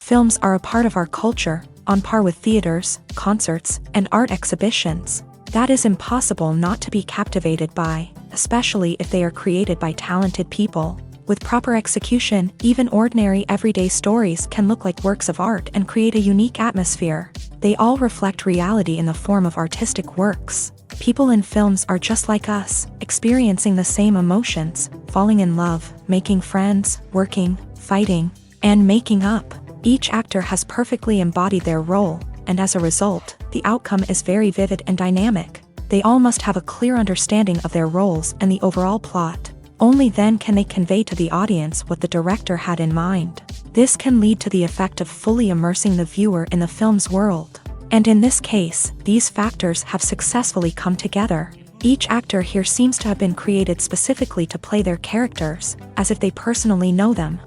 Films are a part of our culture, on par with theaters, concerts, and art exhibitions. That is impossible not to be captivated by, especially if they are created by talented people. With proper execution, even ordinary everyday stories can look like works of art and create a unique atmosphere. They all reflect reality in the form of artistic works. People in films are just like us, experiencing the same emotions, falling in love, making friends, working, fighting, and making up. Each actor has perfectly embodied their role, and as a result, the outcome is very vivid and dynamic. They all must have a clear understanding of their roles and the overall plot. Only then can they convey to the audience what the director had in mind. This can lead to the effect of fully immersing the viewer in the film's world. And in this case, these factors have successfully come together. Each actor here seems to have been created specifically to play their characters, as if they personally know them.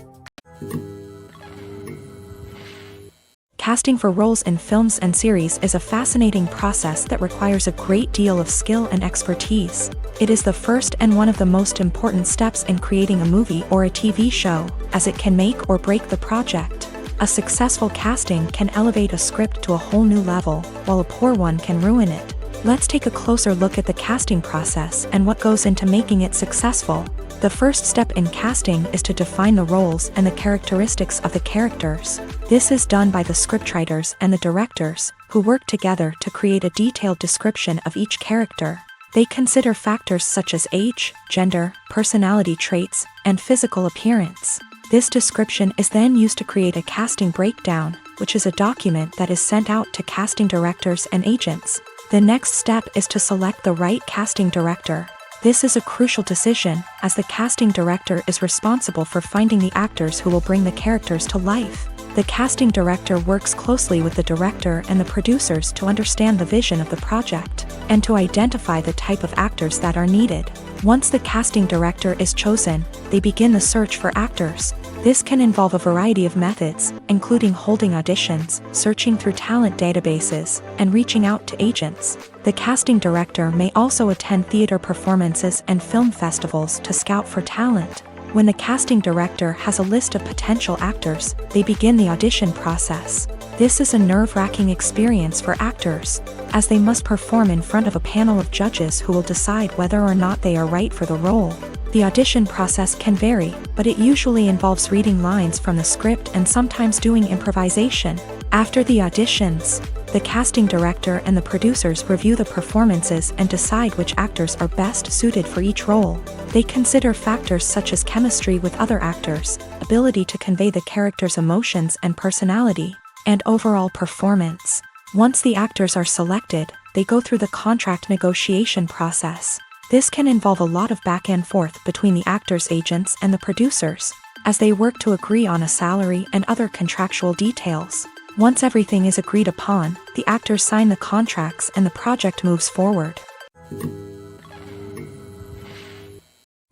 Casting for roles in films and series is a fascinating process that requires a great deal of skill and expertise. It is the first and one of the most important steps in creating a movie or a TV show, as it can make or break the project. A successful casting can elevate a script to a whole new level, while a poor one can ruin it. Let's take a closer look at the casting process and what goes into making it successful. The first step in casting is to define the roles and the characteristics of the characters. This is done by the scriptwriters and the directors, who work together to create a detailed description of each character. They consider factors such as age, gender, personality traits, and physical appearance. This description is then used to create a casting breakdown, which is a document that is sent out to casting directors and agents. The next step is to select the right casting director. This is a crucial decision, as the casting director is responsible for finding the actors who will bring the characters to life. The casting director works closely with the director and the producers to understand the vision of the project, and to identify the type of actors that are needed. Once the casting director is chosen, they begin the search for actors. This can involve a variety of methods, including holding auditions, searching through talent databases, and reaching out to agents. The casting director may also attend theater performances and film festivals to scout for talent. When the casting director has a list of potential actors, they begin the audition process. This is a nerve-wracking experience for actors, as they must perform in front of a panel of judges who will decide whether or not they are right for the role. The audition process can vary, but it usually involves reading lines from the script and sometimes doing improvisation. After the auditions, the casting director and the producers review the performances and decide which actors are best suited for each role. They consider factors such as chemistry with other actors, ability to convey the character's emotions and personality, and overall performance. Once the actors are selected, they go through the contract negotiation process. This can involve a lot of back and forth between the actors' agents and the producers, as they work to agree on a salary and other contractual details. Once everything is agreed upon, the actors sign the contracts and the project moves forward.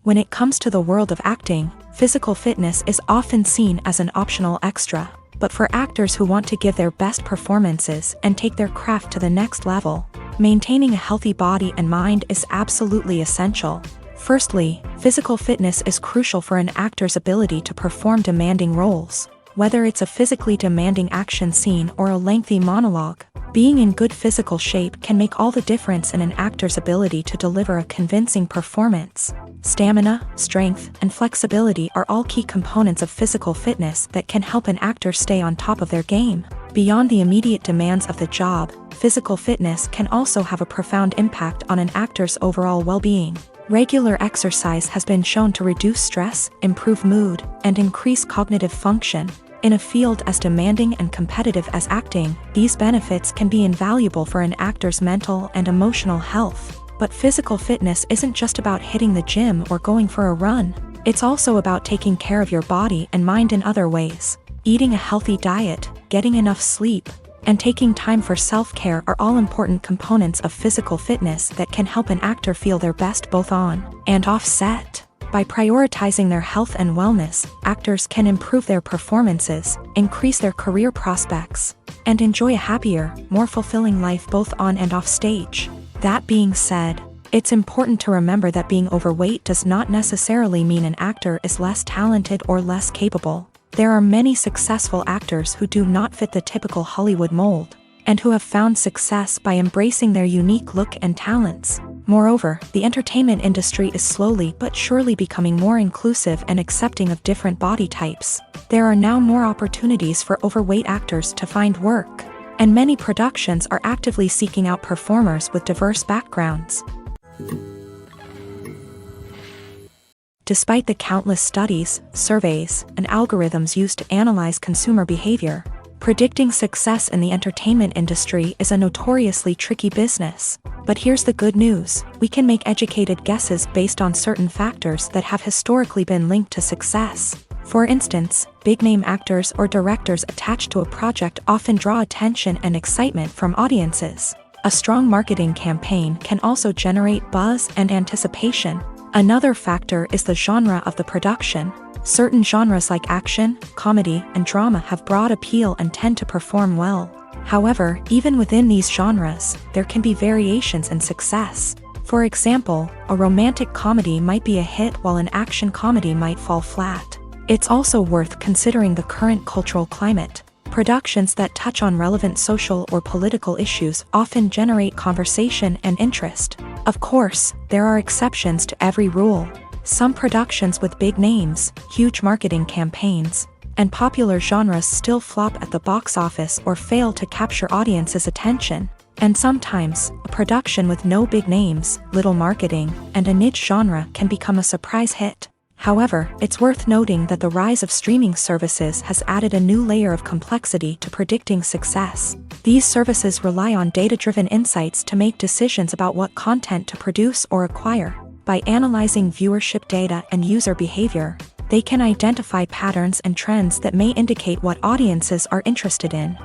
When it comes to the world of acting, physical fitness is often seen as an optional extra. But for actors who want to give their best performances and take their craft to the next level, maintaining a healthy body and mind is absolutely essential. Firstly, physical fitness is crucial for an actor's ability to perform demanding roles. Whether it's a physically demanding action scene or a lengthy monologue, being in good physical shape can make all the difference in an actor's ability to deliver a convincing performance. Stamina, strength, and flexibility are all key components of physical fitness that can help an actor stay on top of their game. Beyond the immediate demands of the job, physical fitness can also have a profound impact on an actor's overall well-being. Regular exercise has been shown to reduce stress, improve mood, and increase cognitive function. In a field as demanding and competitive as acting, these benefits can be invaluable for an actor's mental and emotional health. But physical fitness isn't just about hitting the gym or going for a run. It's also about taking care of your body and mind in other ways. Eating a healthy diet, getting enough sleep, and taking time for self-care are all important components of physical fitness that can help an actor feel their best both on and off set. By prioritizing their health and wellness, actors can improve their performances, increase their career prospects, and enjoy a happier, more fulfilling life both on and off stage. That being said, it's important to remember that being overweight does not necessarily mean an actor is less talented or less capable. There are many successful actors who do not fit the typical Hollywood mold, and who have found success by embracing their unique look and talents. Moreover, the entertainment industry is slowly but surely becoming more inclusive and accepting of different body types. There are now more opportunities for overweight actors to find work, and many productions are actively seeking out performers with diverse backgrounds. Despite the countless studies, surveys, and algorithms used to analyze consumer behavior, predicting success in the entertainment industry is a notoriously tricky business. But here's the good news: we can make educated guesses based on certain factors that have historically been linked to success. For instance, big-name actors or directors attached to a project often draw attention and excitement from audiences. A strong marketing campaign can also generate buzz and anticipation. Another factor is the genre of the production. Certain genres like action, comedy, and drama have broad appeal and tend to perform well. However, even within these genres, there can be variations in success. For example, a romantic comedy might be a hit while an action comedy might fall flat. It's also worth considering the current cultural climate. Productions that touch on relevant social or political issues often generate conversation and interest. Of course, there are exceptions to every rule. Some productions with big names, huge marketing campaigns, and popular genres still flop at the box office or fail to capture audiences' attention. And sometimes, a production with no big names, little marketing, and a niche genre can become a surprise hit. However, it's worth noting that the rise of streaming services has added a new layer of complexity to predicting success. These services rely on data-driven insights to make decisions about what content to produce or acquire. By analyzing viewership data and user behavior, they can identify patterns and trends that may indicate what audiences are interested in.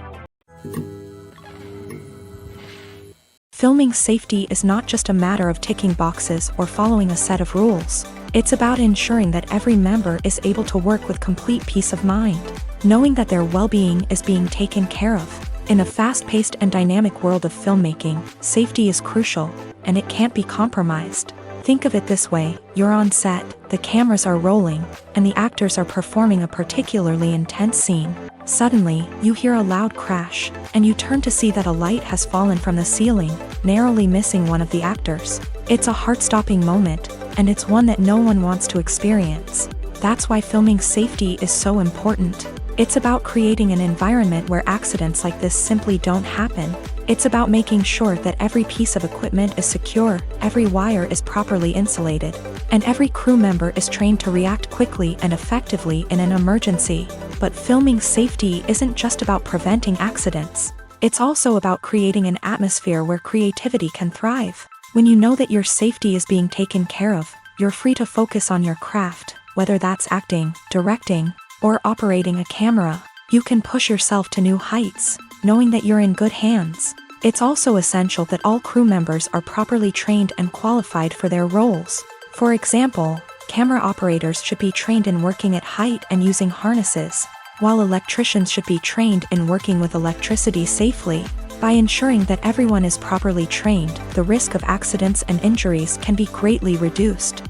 Filming safety is not just a matter of ticking boxes or following a set of rules. It's about ensuring that every member is able to work with complete peace of mind, knowing that their well-being is being taken care of. In a fast-paced and dynamic world of filmmaking, safety is crucial, and it can't be compromised. Think of it this way: you're on set, the cameras are rolling, and the actors are performing a particularly intense scene. Suddenly, you hear a loud crash, and you turn to see that a light has fallen from the ceiling, narrowly missing one of the actors. It's a heart-stopping moment, and it's one that no one wants to experience. That's why filming safety is so important. It's about creating an environment where accidents like this simply don't happen. It's about making sure that every piece of equipment is secure, every wire is properly insulated, and every crew member is trained to react quickly and effectively in an emergency. But filming safety isn't just about preventing accidents. It's also about creating an atmosphere where creativity can thrive. When you know that your safety is being taken care of, you're free to focus on your craft, whether that's acting, directing, or operating a camera. You can push yourself to new heights, knowing that you're in good hands. It's also essential that all crew members are properly trained and qualified for their roles. For example, camera operators should be trained in working at height and using harnesses, while electricians should be trained in working with electricity safely. By ensuring that everyone is properly trained, the risk of accidents and injuries can be greatly reduced.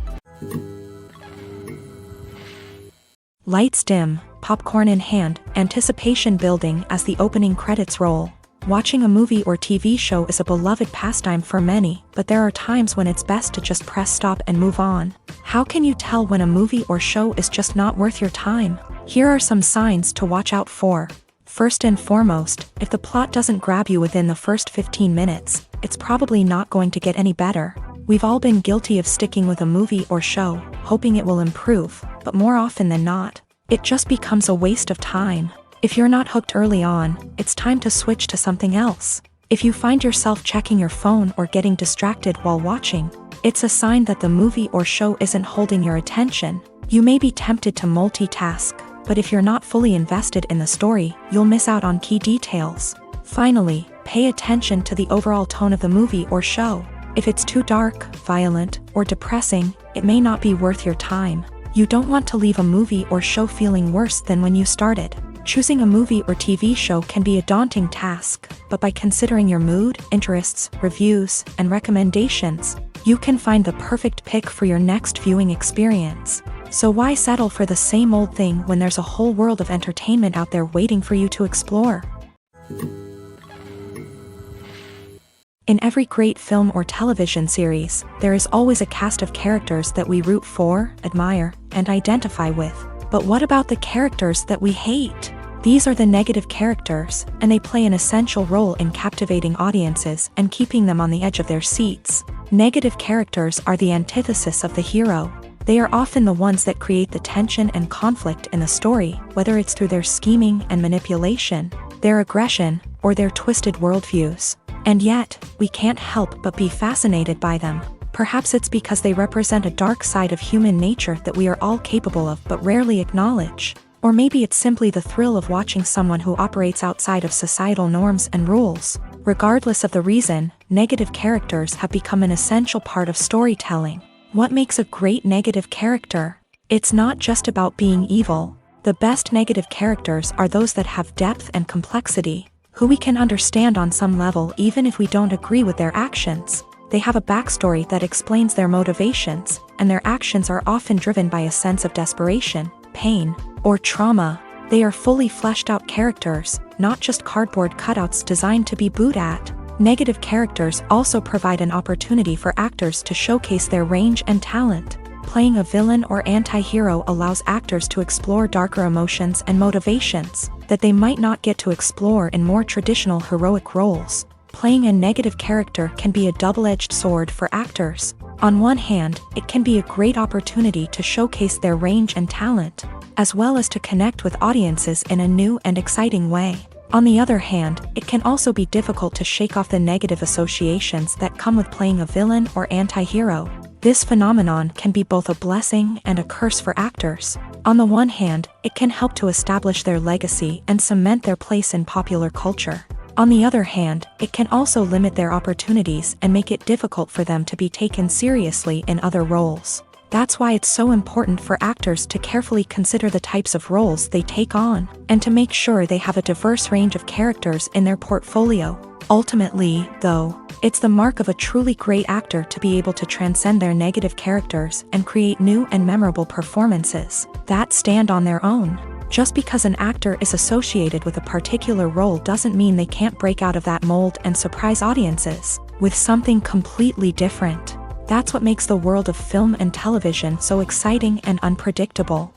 Lights dim, popcorn in hand, anticipation building as the opening credits roll. Watching a movie or TV show is a beloved pastime for many, but there are times when it's best to just press stop and move on. How can you tell when a movie or show is just not worth your time? Here are some signs to watch out for. First and foremost, if the plot doesn't grab you within the first 15 minutes, it's probably not going to get any better. We've all been guilty of sticking with a movie or show, hoping it will improve, but more often than not, it just becomes a waste of time. If you're not hooked early on, it's time to switch to something else. If you find yourself checking your phone or getting distracted while watching, it's a sign that the movie or show isn't holding your attention. You may be tempted to multitask, but if you're not fully invested in the story, you'll miss out on key details. Finally, pay attention to the overall tone of the movie or show. If it's too dark, violent, or depressing, it may not be worth your time. You don't want to leave a movie or show feeling worse than when you started. Choosing a movie or TV show can be a daunting task, but by considering your mood, interests, reviews, and recommendations, you can find the perfect pick for your next viewing experience. So why settle for the same old thing when there's a whole world of entertainment out there waiting for you to explore? In every great film or television series, there is always a cast of characters that we root for, admire, and identify with. But what about the characters that we hate? These are the negative characters, and they play an essential role in captivating audiences and keeping them on the edge of their seats. Negative characters are the antithesis of the hero. They are often the ones that create the tension and conflict in the story, whether it's through their scheming and manipulation, their aggression, or their twisted worldviews. And yet, we can't help but be fascinated by them. Perhaps it's because they represent a dark side of human nature that we are all capable of but rarely acknowledge. Or maybe it's simply the thrill of watching someone who operates outside of societal norms and rules. Regardless of the reason, negative characters have become an essential part of storytelling. What makes a great negative character? It's not just about being evil. The best negative characters are those that have depth and complexity, who we can understand on some level even if we don't agree with their actions. They have a backstory that explains their motivations, and their actions are often driven by a sense of desperation, pain, or trauma. They are fully fleshed out characters, not just cardboard cutouts designed to be booed at. Negative characters also provide an opportunity for actors to showcase their range and talent. Playing a villain or anti-hero allows actors to explore darker emotions and motivations that they might not get to explore in more traditional heroic roles. Playing a negative character can be a double-edged sword for actors. On one hand, it can be a great opportunity to showcase their range and talent, as well as to connect with audiences in a new and exciting way. On the other hand, it can also be difficult to shake off the negative associations that come with playing a villain or anti-hero. This phenomenon can be both a blessing and a curse for actors. On the one hand, it can help to establish their legacy and cement their place in popular culture. On the other hand, it can also limit their opportunities and make it difficult for them to be taken seriously in other roles. That's why it's so important for actors to carefully consider the types of roles they take on, and to make sure they have a diverse range of characters in their portfolio. Ultimately, though, it's the mark of a truly great actor to be able to transcend their negative characters and create new and memorable performances that stand on their own. Just because an actor is associated with a particular role doesn't mean they can't break out of that mold and surprise audiences with something completely different. That's what makes the world of film and television so exciting and unpredictable.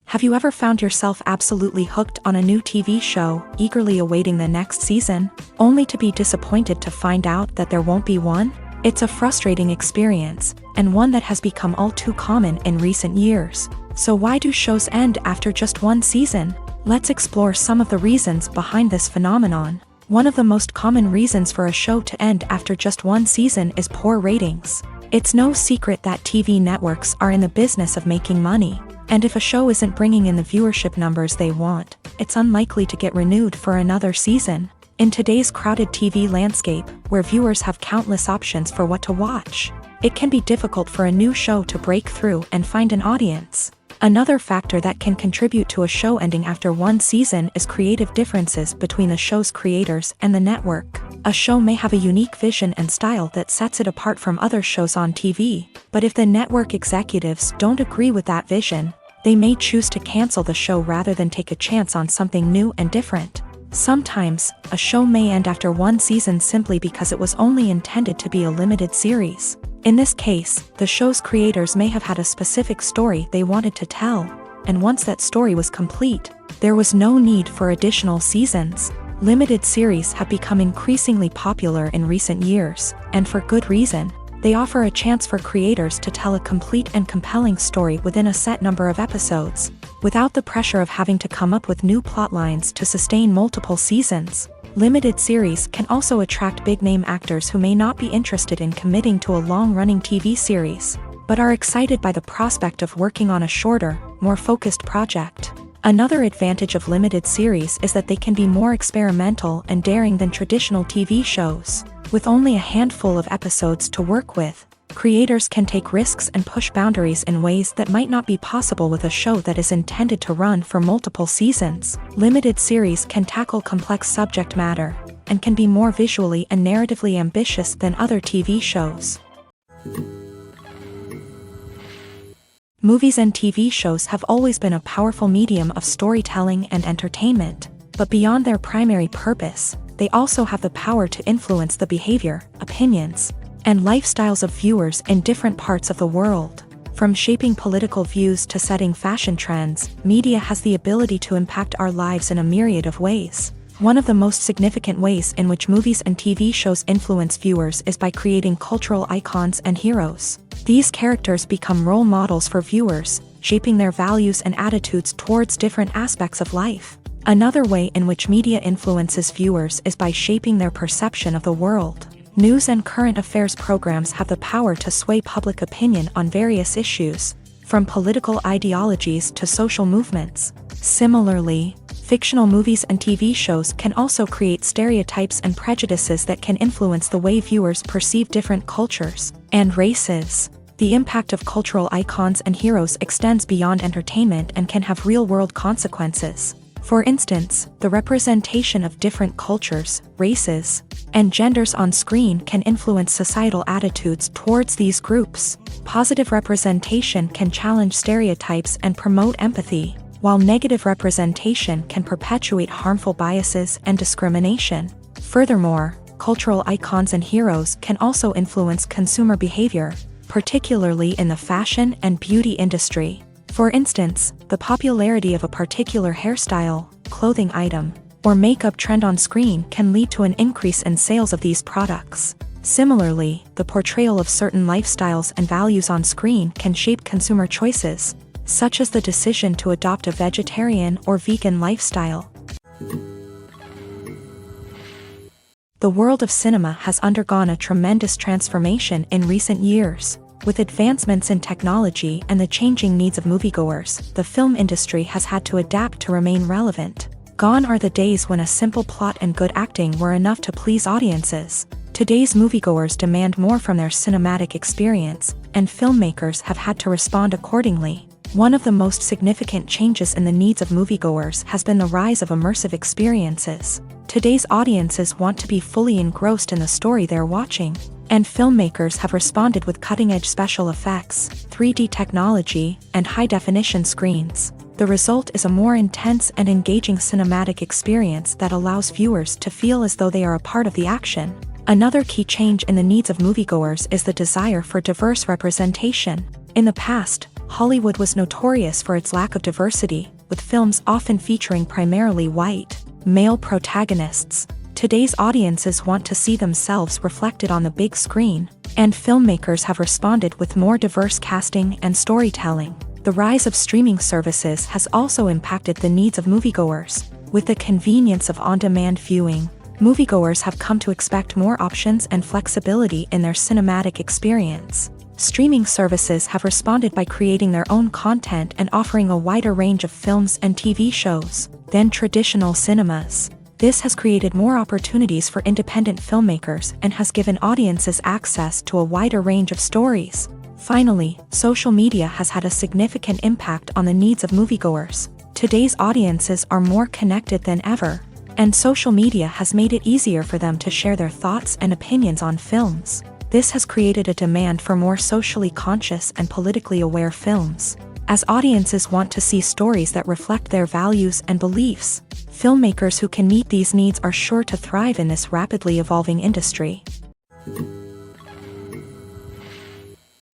Have you ever found yourself absolutely hooked on a new TV show, eagerly awaiting the next season, only to be disappointed to find out that there won't be one? It's a frustrating experience, and one that has become all too common in recent years. So why do shows end after just one season? Let's explore some of the reasons behind this phenomenon. One of the most common reasons for a show to end after just one season is poor ratings. It's no secret that TV networks are in the business of making money, and if a show isn't bringing in the viewership numbers they want, it's unlikely to get renewed for another season. In today's crowded TV landscape, where viewers have countless options for what to watch, it can be difficult for a new show to break through and find an audience. Another factor that can contribute to a show ending after one season is creative differences between the show's creators and the network. A show may have a unique vision and style that sets it apart from other shows on TV, but if the network executives don't agree with that vision, they may choose to cancel the show rather than take a chance on something new and different. Sometimes, a show may end after one season simply because it was only intended to be a limited series. In this case, the show's creators may have had a specific story they wanted to tell, and once that story was complete, there was no need for additional seasons. Limited series have become increasingly popular in recent years, and for good reason. They offer a chance for creators to tell a complete and compelling story within a set number of episodes, without the pressure of having to come up with new plot lines to sustain multiple seasons. Limited series can also attract big-name actors who may not be interested in committing to a long-running TV series, but are excited by the prospect of working on a shorter, more focused project. Another advantage of limited series is that they can be more experimental and daring than traditional TV shows. With only a handful of episodes to work with, creators can take risks and push boundaries in ways that might not be possible with a show that is intended to run for multiple seasons. Limited series can tackle complex subject matter, and can be more visually and narratively ambitious than other TV shows. Movies and TV shows have always been a powerful medium of storytelling and entertainment, but beyond their primary purpose, they also have the power to influence the behavior, opinions, and lifestyles of viewers in different parts of the world. From shaping political views to setting fashion trends, media has the ability to impact our lives in a myriad of ways. One of the most significant ways in which movies and TV shows influence viewers is by creating cultural icons and heroes. These characters become role models for viewers, shaping their values and attitudes towards different aspects of life. Another way in which media influences viewers is by shaping their perception of the world. News and current affairs programs have the power to sway public opinion on various issues, from political ideologies to social movements. Similarly, fictional movies and TV shows can also create stereotypes and prejudices that can influence the way viewers perceive different cultures and races. The impact of cultural icons and heroes extends beyond entertainment and can have real-world consequences. For instance, the representation of different cultures, races, and genders on screen can influence societal attitudes towards these groups. Positive representation can challenge stereotypes and promote empathy, while negative representation can perpetuate harmful biases and discrimination. Furthermore, cultural icons and heroes can also influence consumer behavior, particularly in the fashion and beauty industry. For instance, the popularity of a particular hairstyle, clothing item, or makeup trend on screen can lead to an increase in sales of these products. Similarly, the portrayal of certain lifestyles and values on screen can shape consumer choices, such as the decision to adopt a vegetarian or vegan lifestyle. The world of cinema has undergone a tremendous transformation in recent years. With advancements in technology and the changing needs of moviegoers, the film industry has had to adapt to remain relevant. Gone are the days when a simple plot and good acting were enough to please audiences. Today's moviegoers demand more from their cinematic experience, and filmmakers have had to respond accordingly. One of the most significant changes in the needs of moviegoers has been the rise of immersive experiences. Today's audiences want to be fully engrossed in the story they're watching, and filmmakers have responded with cutting-edge special effects, 3D technology, and high-definition screens. The result is a more intense and engaging cinematic experience that allows viewers to feel as though they are a part of the action. Another key change in the needs of moviegoers is the desire for diverse representation. In the past, Hollywood was notorious for its lack of diversity, with films often featuring primarily white, male protagonists. Today's audiences want to see themselves reflected on the big screen, and filmmakers have responded with more diverse casting and storytelling. The rise of streaming services has also impacted the needs of moviegoers. With the convenience of on-demand viewing, moviegoers have come to expect more options and flexibility in their cinematic experience. Streaming services have responded by creating their own content and offering a wider range of films and TV shows than traditional cinemas. This has created more opportunities for independent filmmakers and has given audiences access to a wider range of stories. Finally, social media has had a significant impact on the needs of moviegoers. Today's audiences are more connected than ever, and social media has made it easier for them to share their thoughts and opinions on films. This has created a demand for more socially conscious and politically aware films. As audiences want to see stories that reflect their values and beliefs, filmmakers who can meet these needs are sure to thrive in this rapidly evolving industry.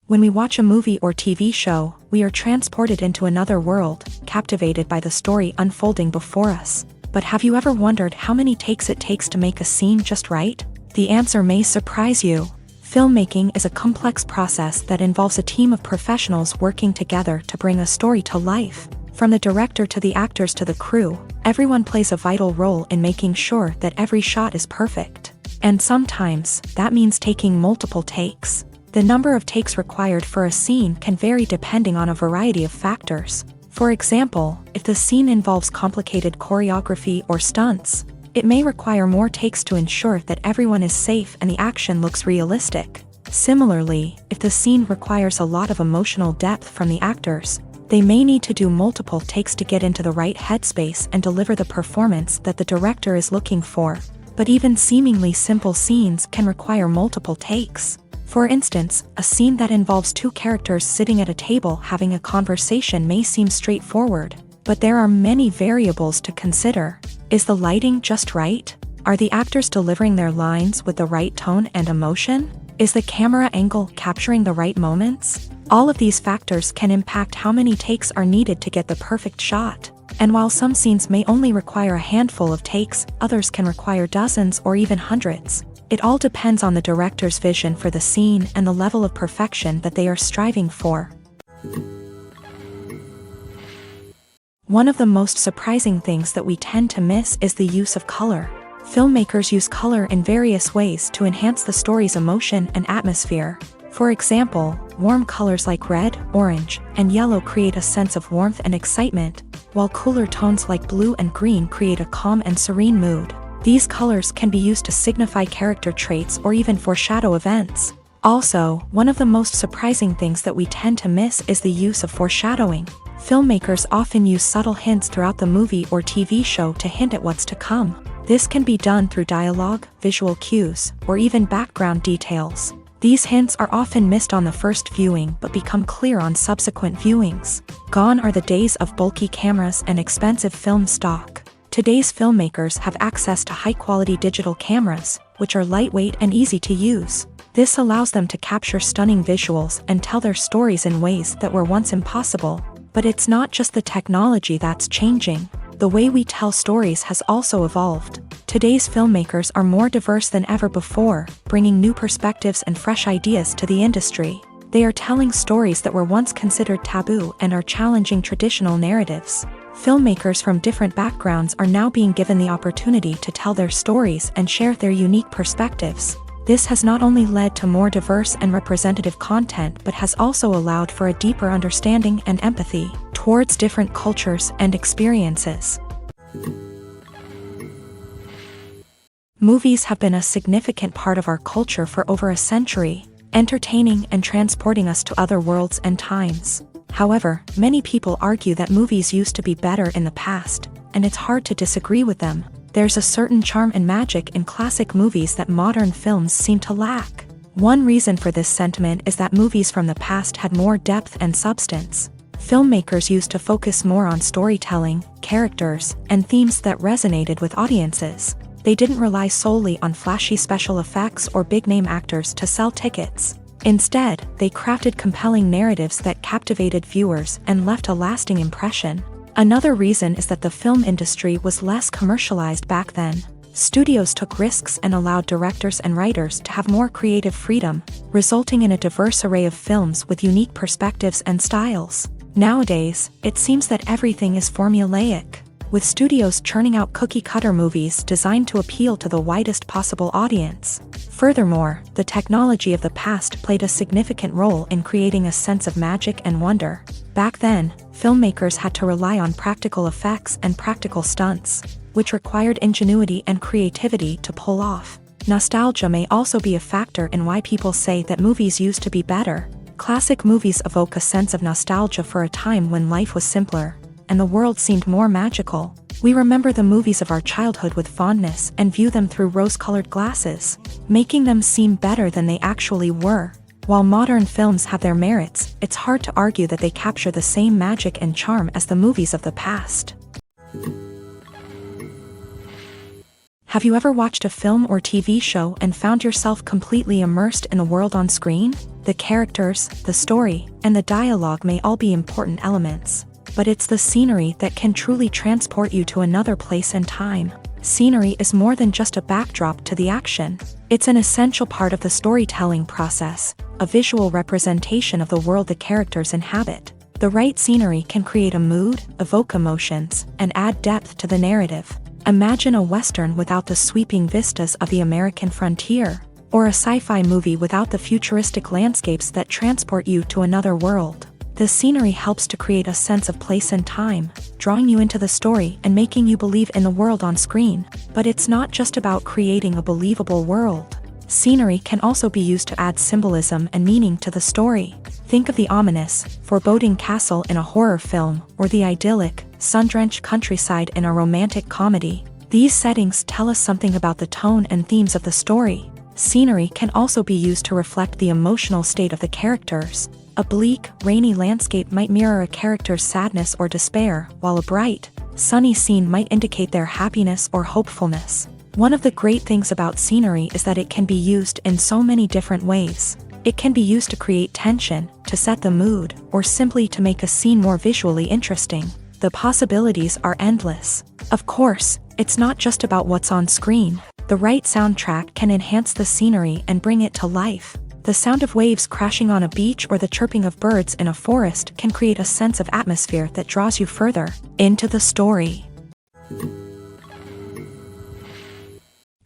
When we watch a movie or TV show, we are transported into another world, captivated by the story unfolding before us. But have you ever wondered how many takes it takes to make a scene just right? The answer may surprise you. Filmmaking is a complex process that involves a team of professionals working together to bring a story to life. From the director to the actors to the crew, everyone plays a vital role in making sure that every shot is perfect. And sometimes, that means taking multiple takes. The number of takes required for a scene can vary depending on a variety of factors. For example, if the scene involves complicated choreography or stunts, it may require more takes to ensure that everyone is safe and the action looks realistic. Similarly, if the scene requires a lot of emotional depth from the actors, they may need to do multiple takes to get into the right headspace and deliver the performance that the director is looking for. But even seemingly simple scenes can require multiple takes. For instance, a scene that involves two characters sitting at a table having a conversation may seem straightforward, but there are many variables to consider. Is the lighting just right? Are the actors delivering their lines with the right tone and emotion? Is the camera angle capturing the right moments? All of these factors can impact how many takes are needed to get the perfect shot. And while some scenes may only require a handful of takes, others can require dozens or even hundreds. It all depends on the director's vision for the scene and the level of perfection that they are striving for. One of the most surprising things that we tend to miss is the use of color. Filmmakers use color in various ways to enhance the story's emotion and atmosphere. For example, warm colors like red, orange, and yellow create a sense of warmth and excitement, while cooler tones like blue and green create a calm and serene mood. These colors can be used to signify character traits or even foreshadow events. Also, one of the most surprising things that we tend to miss is the use of foreshadowing. Filmmakers often use subtle hints throughout the movie or TV show to hint at what's to come. This can be done through dialogue, visual cues, or even background details. These hints are often missed on the first viewing but become clear on subsequent viewings. Gone are the days of bulky cameras and expensive film stock. Today's filmmakers have access to high-quality digital cameras, which are lightweight and easy to use. This allows them to capture stunning visuals and tell their stories in ways that were once impossible. But it's not just the technology that's changing. The way we tell stories has also evolved. Today's filmmakers are more diverse than ever before, bringing new perspectives and fresh ideas to the industry. They are telling stories that were once considered taboo and are challenging traditional narratives. Filmmakers from different backgrounds are now being given the opportunity to tell their stories and share their unique perspectives. This has not only led to more diverse and representative content but has also allowed for a deeper understanding and empathy towards different cultures and experiences. Movies have been a significant part of our culture for over a century, entertaining and transporting us to other worlds and times. However, many people argue that movies used to be better in the past, and it's hard to disagree with them. There's a certain charm and magic in classic movies that modern films seem to lack. One reason for this sentiment is that movies from the past had more depth and substance. Filmmakers used to focus more on storytelling, characters, and themes that resonated with audiences. They didn't rely solely on flashy special effects or big-name actors to sell tickets. Instead, they crafted compelling narratives that captivated viewers and left a lasting impression. Another reason is that the film industry was less commercialized back then. Studios took risks and allowed directors and writers to have more creative freedom, resulting in a diverse array of films with unique perspectives and styles. Nowadays, it seems that everything is formulaic, with studios churning out cookie-cutter movies designed to appeal to the widest possible audience. Furthermore, the technology of the past played a significant role in creating a sense of magic and wonder. Back then, filmmakers had to rely on practical effects and practical stunts, which required ingenuity and creativity to pull off. Nostalgia may also be a factor in why people say that movies used to be better. Classic movies evoke a sense of nostalgia for a time when life was simpler, and the world seemed more magical. We remember the movies of our childhood with fondness and view them through rose-colored glasses, making them seem better than they actually were. While modern films have their merits, it's hard to argue that they capture the same magic and charm as the movies of the past. Have you ever watched a film or TV show and found yourself completely immersed in the world on screen? The characters, the story, and the dialogue may all be important elements, but it's the scenery that can truly transport you to another place and time. Scenery is more than just a backdrop to the action. It's an essential part of the storytelling process, a visual representation of the world the characters inhabit. The right scenery can create a mood, evoke emotions, and add depth to the narrative. Imagine a Western without the sweeping vistas of the American frontier, or a sci-fi movie without the futuristic landscapes that transport you to another world. The scenery helps to create a sense of place and time, drawing you into the story and making you believe in the world on screen. But it's not just about creating a believable world. Scenery can also be used to add symbolism and meaning to the story. Think of the ominous, foreboding castle in a horror film, or the idyllic, sun-drenched countryside in a romantic comedy. These settings tell us something about the tone and themes of the story. Scenery can also be used to reflect the emotional state of the characters. A bleak, rainy landscape might mirror a character's sadness or despair, while a bright, sunny scene might indicate their happiness or hopefulness. One of the great things about scenery is that it can be used in so many different ways. It can be used to create tension, to set the mood, or simply to make a scene more visually interesting. The possibilities are endless. Of course, it's not just about what's on screen. The right soundtrack can enhance the scenery and bring it to life. The sound of waves crashing on a beach or the chirping of birds in a forest can create a sense of atmosphere that draws you further into the story.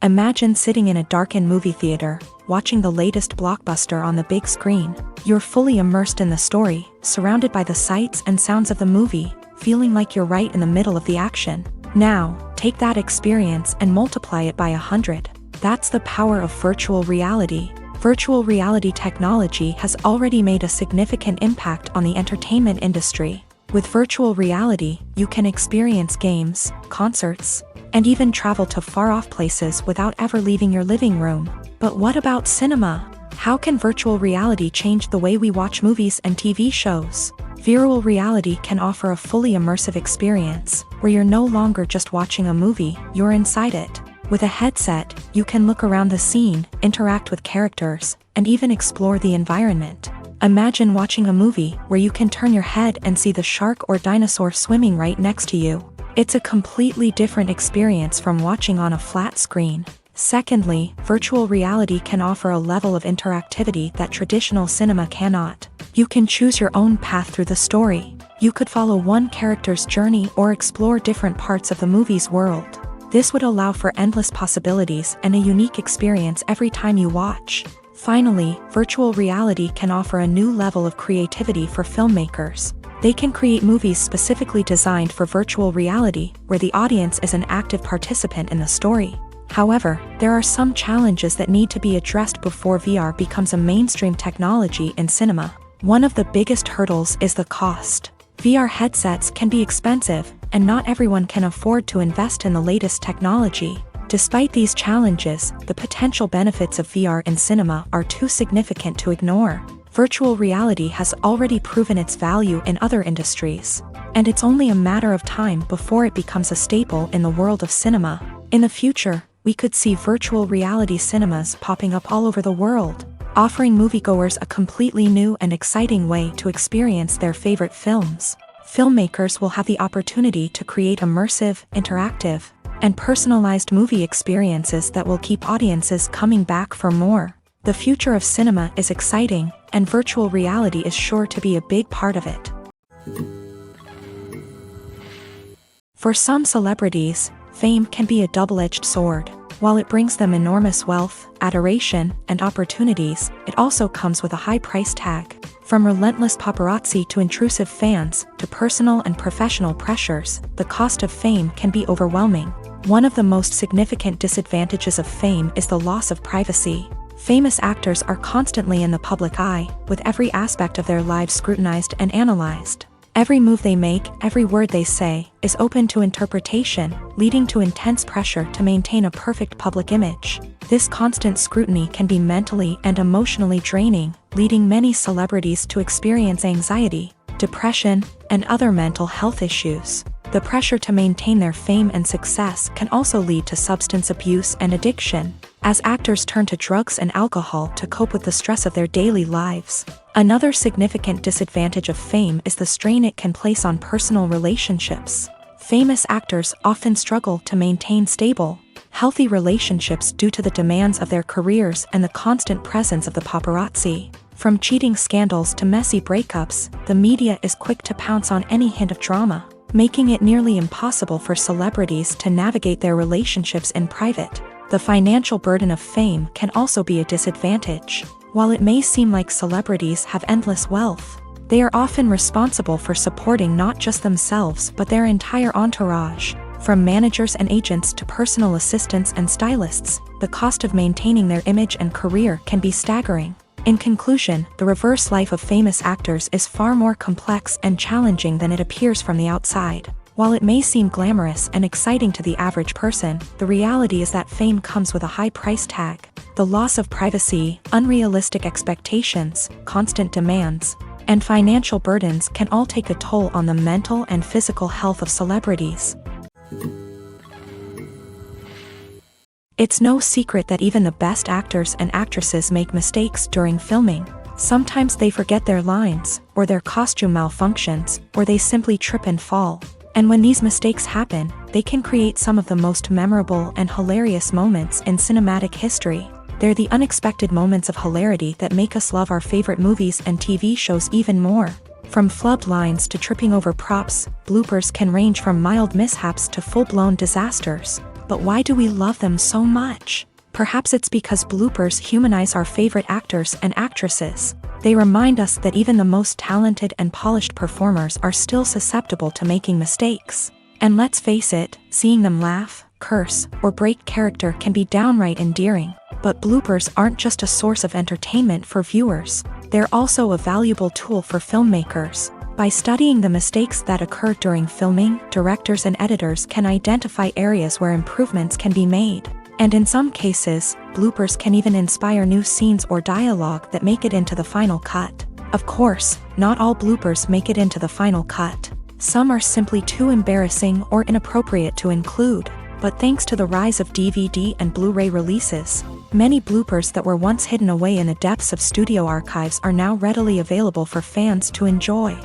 Imagine sitting in a darkened movie theater, watching the latest blockbuster on the big screen. You're fully immersed in the story, surrounded by the sights and sounds of the movie, feeling like you're right in the middle of the action. Now, take that experience and multiply it by 100. That's the power of virtual reality. Virtual reality technology has already made a significant impact on the entertainment industry. With virtual reality, you can experience games, concerts, and even travel to far-off places without ever leaving your living room. But what about cinema? How can virtual reality change the way we watch movies and TV shows? Virtual reality can offer a fully immersive experience, where you're no longer just watching a movie, you're inside it. With a headset, you can look around the scene, interact with characters, and even explore the environment. Imagine watching a movie where you can turn your head and see the shark or dinosaur swimming right next to you. It's a completely different experience from watching on a flat screen. Secondly, virtual reality can offer a level of interactivity that traditional cinema cannot. You can choose your own path through the story. You could follow one character's journey or explore different parts of the movie's world. This would allow for endless possibilities and a unique experience every time you watch. Finally, virtual reality can offer a new level of creativity for filmmakers. They can create movies specifically designed for virtual reality, where the audience is an active participant in the story. However, there are some challenges that need to be addressed before VR becomes a mainstream technology in cinema. One of the biggest hurdles is the cost. VR headsets can be expensive, and not everyone can afford to invest in the latest technology. Despite these challenges, the potential benefits of VR in cinema are too significant to ignore. Virtual reality has already proven its value in other industries, and it's only a matter of time before it becomes a staple in the world of cinema. In the future, we could see virtual reality cinemas popping up all over the world, offering moviegoers a completely new and exciting way to experience their favorite films. Filmmakers will have the opportunity to create immersive, interactive, and personalized movie experiences that will keep audiences coming back for more. The future of cinema is exciting, and virtual reality is sure to be a big part of it. For some celebrities, fame can be a double-edged sword. While it brings them enormous wealth, adoration, and opportunities, it also comes with a high price tag. From relentless paparazzi to intrusive fans, to personal and professional pressures, the cost of fame can be overwhelming. One of the most significant disadvantages of fame is the loss of privacy. Famous actors are constantly in the public eye, with every aspect of their lives scrutinized and analyzed. Every move they make, every word they say, is open to interpretation, leading to intense pressure to maintain a perfect public image. This constant scrutiny can be mentally and emotionally draining, leading many celebrities to experience anxiety, depression, and other mental health issues. The pressure to maintain their fame and success can also lead to substance abuse and addiction, as actors turn to drugs and alcohol to cope with the stress of their daily lives. Another significant disadvantage of fame is the strain it can place on personal relationships. Famous actors often struggle to maintain stable, healthy relationships due to the demands of their careers and the constant presence of the paparazzi. From cheating scandals to messy breakups, the media is quick to pounce on any hint of drama, making it nearly impossible for celebrities to navigate their relationships in private. The financial burden of fame can also be a disadvantage. While it may seem like celebrities have endless wealth, they are often responsible for supporting not just themselves but their entire entourage. From managers and agents to personal assistants and stylists, the cost of maintaining their image and career can be staggering. In conclusion, the reverse life of famous actors is far more complex and challenging than it appears from the outside. While it may seem glamorous and exciting to the average person, the reality is that fame comes with a high price tag. The loss of privacy, unrealistic expectations, constant demands, and financial burdens can all take a toll on the mental and physical health of celebrities. It's no secret that even the best actors and actresses make mistakes during filming. Sometimes they forget their lines, or their costume malfunctions, or they simply trip and fall. And when these mistakes happen, they can create some of the most memorable and hilarious moments in cinematic history. They're the unexpected moments of hilarity that make us love our favorite movies and TV shows even more. From flubbed lines to tripping over props, bloopers can range from mild mishaps to full-blown disasters. But why do we love them so much? Perhaps it's because bloopers humanize our favorite actors and actresses. They remind us that even the most talented and polished performers are still susceptible to making mistakes. And let's face it, seeing them laugh, curse, or break character can be downright endearing. But bloopers aren't just a source of entertainment for viewers. They're also a valuable tool for filmmakers. By studying the mistakes that occur during filming, directors and editors can identify areas where improvements can be made. And in some cases, bloopers can even inspire new scenes or dialogue that make it into the final cut. Of course, not all bloopers make it into the final cut. Some are simply too embarrassing or inappropriate to include. But thanks to the rise of DVD and Blu-ray releases, many bloopers that were once hidden away in the depths of studio archives are now readily available for fans to enjoy.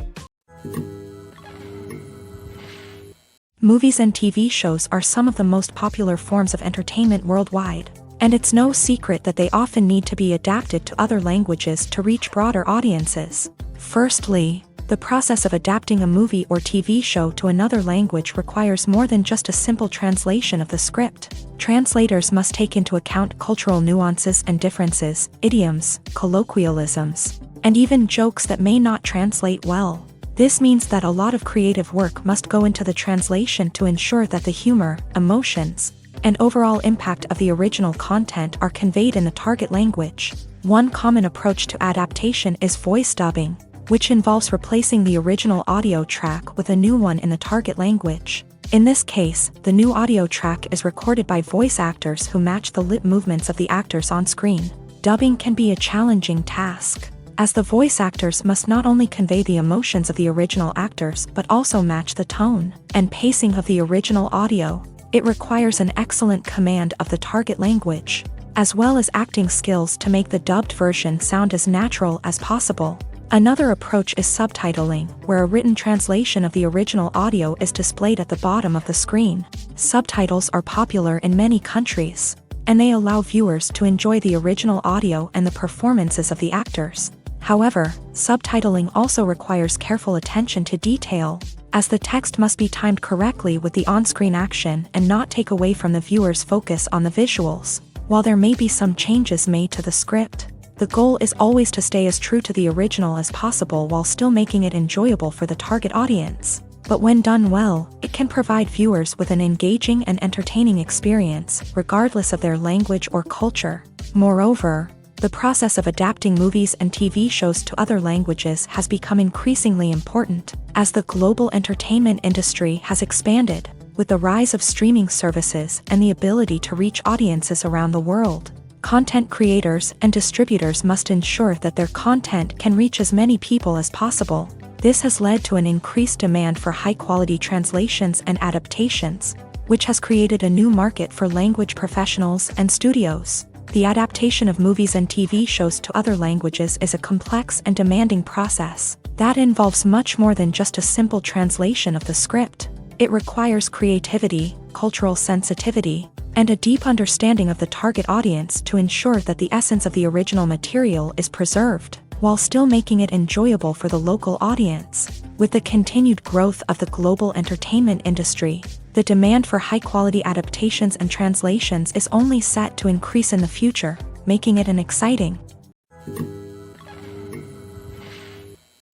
Movies and TV shows are some of the most popular forms of entertainment worldwide, and it's no secret that they often need to be adapted to other languages to reach broader audiences. Firstly, the process of adapting a movie or TV show to another language requires more than just a simple translation of the script. Translators must take into account cultural nuances and differences, idioms, colloquialisms, and even jokes that may not translate well. This means that a lot of creative work must go into the translation to ensure that the humor, emotions, and overall impact of the original content are conveyed in the target language. One common approach to adaptation is voice dubbing, which involves replacing the original audio track with a new one in the target language. In this case, the new audio track is recorded by voice actors who match the lip movements of the actors on screen. Dubbing can be a challenging task, as the voice actors must not only convey the emotions of the original actors but also match the tone and pacing of the original audio. It requires an excellent command of the target language, as well as acting skills to make the dubbed version sound as natural as possible. Another approach is subtitling, where a written translation of the original audio is displayed at the bottom of the screen. Subtitles are popular in many countries, and they allow viewers to enjoy the original audio and the performances of the actors. However, subtitling also requires careful attention to detail, as the text must be timed correctly with the on-screen action and not take away from the viewer's focus on the visuals. While there may be some changes made to the script, the goal is always to stay as true to the original as possible while still making it enjoyable for the target audience. But when done well, it can provide viewers with an engaging and entertaining experience, regardless of their language or culture. Moreover, the process of adapting movies and TV shows to other languages has become increasingly important, as the global entertainment industry has expanded, with the rise of streaming services and the ability to reach audiences around the world. Content creators and distributors must ensure that their content can reach as many people as possible. This has led to an increased demand for high-quality translations and adaptations, which has created a new market for language professionals and studios. The adaptation of movies and TV shows to other languages is a complex and demanding process that involves much more than just a simple translation of the script. It requires creativity, cultural sensitivity, and a deep understanding of the target audience to ensure that the essence of the original material is preserved, while still making it enjoyable for the local audience. With the continued growth of the global entertainment industry, the demand for high-quality adaptations and translations is only set to increase in the future, making it an exciting.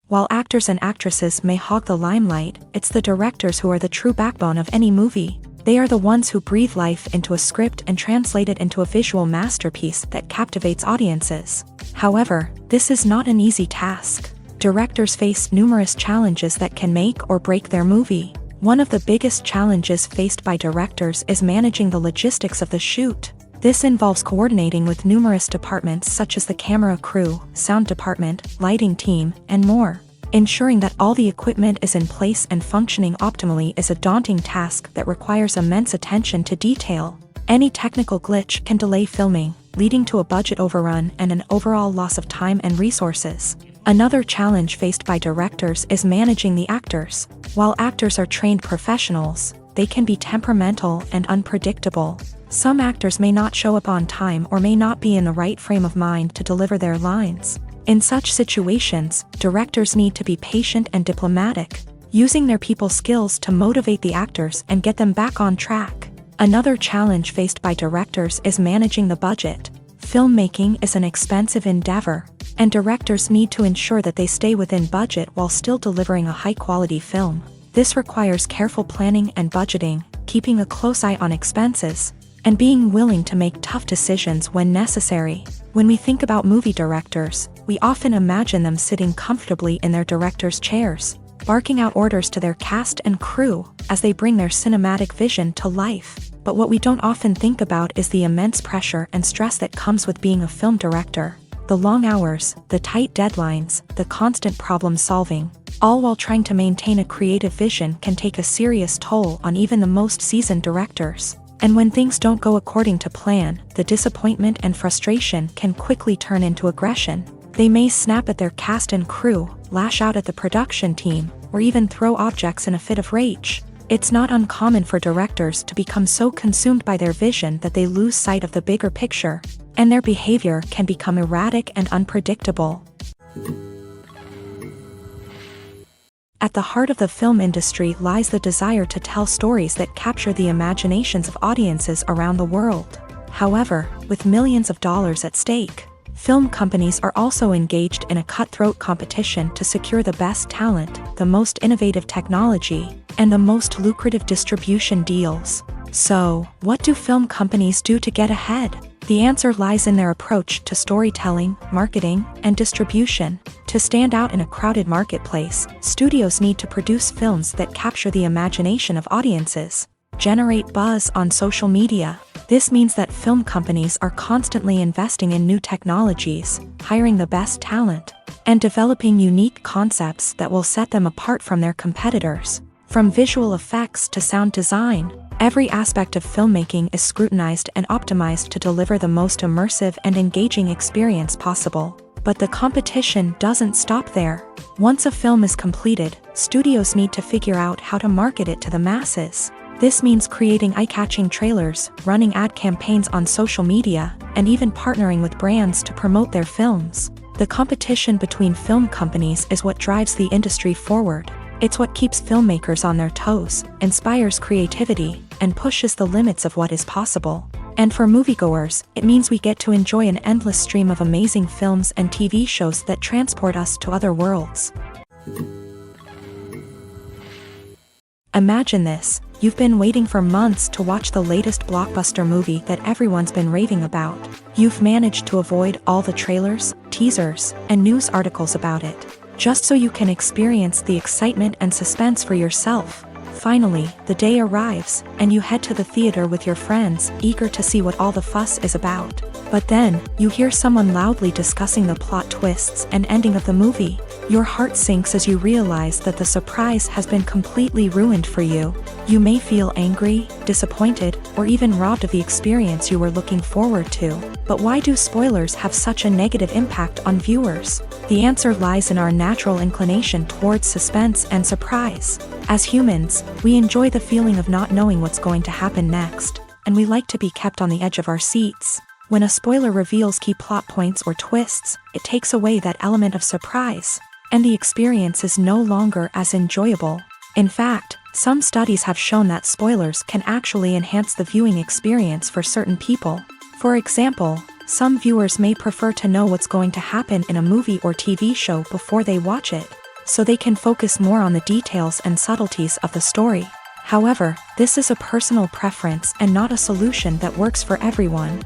While actors and actresses may hog the limelight, it's the directors who are the true backbone of any movie. They are the ones who breathe life into a script and translate it into a visual masterpiece that captivates audiences. However, this is not an easy task. Directors face numerous challenges that can make or break their movie. One of the biggest challenges faced by directors is managing the logistics of the shoot. This involves coordinating with numerous departments such as the camera crew, sound department, lighting team, and more. Ensuring that all the equipment is in place and functioning optimally is a daunting task that requires immense attention to detail. Any technical glitch can delay filming, leading to a budget overrun and an overall loss of time and resources. Another challenge faced by directors is managing the actors. While actors are trained professionals, they can be temperamental and unpredictable. Some actors may not show up on time or may not be in the right frame of mind to deliver their lines. In such situations, directors need to be patient and diplomatic, using their people skills to motivate the actors and get them back on track. Another challenge faced by directors is managing the budget. Filmmaking is an expensive endeavor, and directors need to ensure that they stay within budget while still delivering a high-quality film. This requires careful planning and budgeting, keeping a close eye on expenses, and being willing to make tough decisions when necessary. When we think about movie directors, we often imagine them sitting comfortably in their director's chairs, barking out orders to their cast and crew as they bring their cinematic vision to life. But what we don't often think about is the immense pressure and stress that comes with being a film director. The long hours, the tight deadlines, the constant problem solving, all while trying to maintain a creative vision can take a serious toll on even the most seasoned directors. And when things don't go according to plan, the disappointment and frustration can quickly turn into aggression. They may snap at their cast and crew, lash out at the production team, or even throw objects in a fit of rage. It's not uncommon for directors to become so consumed by their vision that they lose sight of the bigger picture, and their behavior can become erratic and unpredictable. At the heart of the film industry lies the desire to tell stories that capture the imaginations of audiences around the world. However, with millions of dollars at stake, film companies are also engaged in a cutthroat competition to secure the best talent, the most innovative technology, and the most lucrative distribution deals. So, what do film companies do to get ahead? The answer lies in their approach to storytelling, marketing, and distribution. To stand out in a crowded marketplace, studios need to produce films that capture the imagination of audiences, generate buzz on social media. This means that film companies are constantly investing in new technologies, hiring the best talent, and developing unique concepts that will set them apart from their competitors. From visual effects to sound design, every aspect of filmmaking is scrutinized and optimized to deliver the most immersive and engaging experience possible. But the competition doesn't stop there. Once a film is completed, studios need to figure out how to market it to the masses. This means creating eye-catching trailers, running ad campaigns on social media, and even partnering with brands to promote their films. The competition between film companies is what drives the industry forward. It's what keeps filmmakers on their toes, inspires creativity, and pushes the limits of what is possible. And for moviegoers, it means we get to enjoy an endless stream of amazing films and TV shows that transport us to other worlds. Imagine this. You've been waiting for months to watch the latest blockbuster movie that everyone's been raving about. You've managed to avoid all the trailers, teasers, and news articles about it, just so you can experience the excitement and suspense for yourself. Finally, the day arrives, and you head to the theater with your friends, eager to see what all the fuss is about. But then, you hear someone loudly discussing the plot twists and ending of the movie. Your heart sinks as you realize that the surprise has been completely ruined for you. You may feel angry, disappointed, or even robbed of the experience you were looking forward to. But why do spoilers have such a negative impact on viewers? The answer lies in our natural inclination towards suspense and surprise. As humans, we enjoy the feeling of not knowing what's going to happen next, and we like to be kept on the edge of our seats. When a spoiler reveals key plot points or twists, it takes away that element of surprise, and the experience is no longer as enjoyable. In fact, some studies have shown that spoilers can actually enhance the viewing experience for certain people. For example, some viewers may prefer to know what's going to happen in a movie or TV show before they watch it, so they can focus more on the details and subtleties of the story. However, this is a personal preference and not a solution that works for everyone.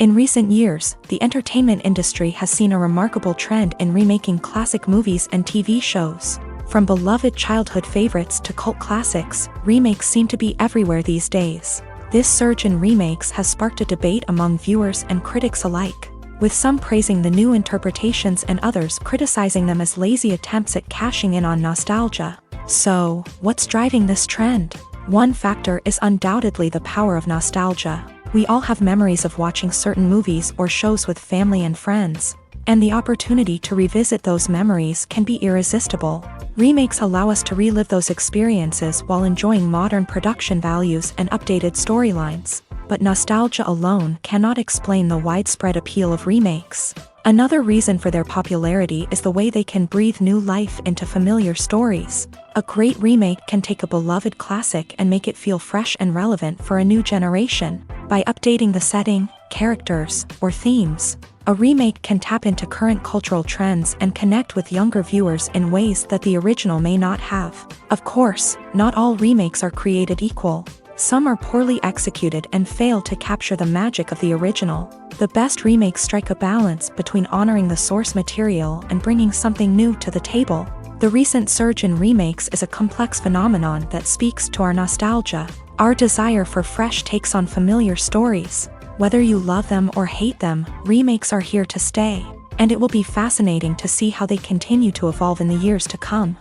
In recent years, the entertainment industry has seen a remarkable trend in remaking classic movies and TV shows. From beloved childhood favorites to cult classics, remakes seem to be everywhere these days. This surge in remakes has sparked a debate among viewers and critics alike, with some praising the new interpretations and others criticizing them as lazy attempts at cashing in on nostalgia. So, what's driving this trend? One factor is undoubtedly the power of nostalgia. We all have memories of watching certain movies or shows with family and friends, and the opportunity to revisit those memories can be irresistible. Remakes allow us to relive those experiences while enjoying modern production values and updated storylines. But nostalgia alone cannot explain the widespread appeal of remakes. Another reason for their popularity is the way they can breathe new life into familiar stories. A great remake can take a beloved classic and make it feel fresh and relevant for a new generation. By updating the setting, characters, or themes, a remake can tap into current cultural trends and connect with younger viewers in ways that the original may not have. Of course, not all remakes are created equal. Some are poorly executed and fail to capture the magic of the original. The best remakes strike a balance between honoring the source material and bringing something new to the table. The recent surge in remakes is a complex phenomenon that speaks to our nostalgia, our desire for fresh takes on familiar stories. Whether you love them or hate them, remakes are here to stay, and it will be fascinating to see how they continue to evolve in the years to come.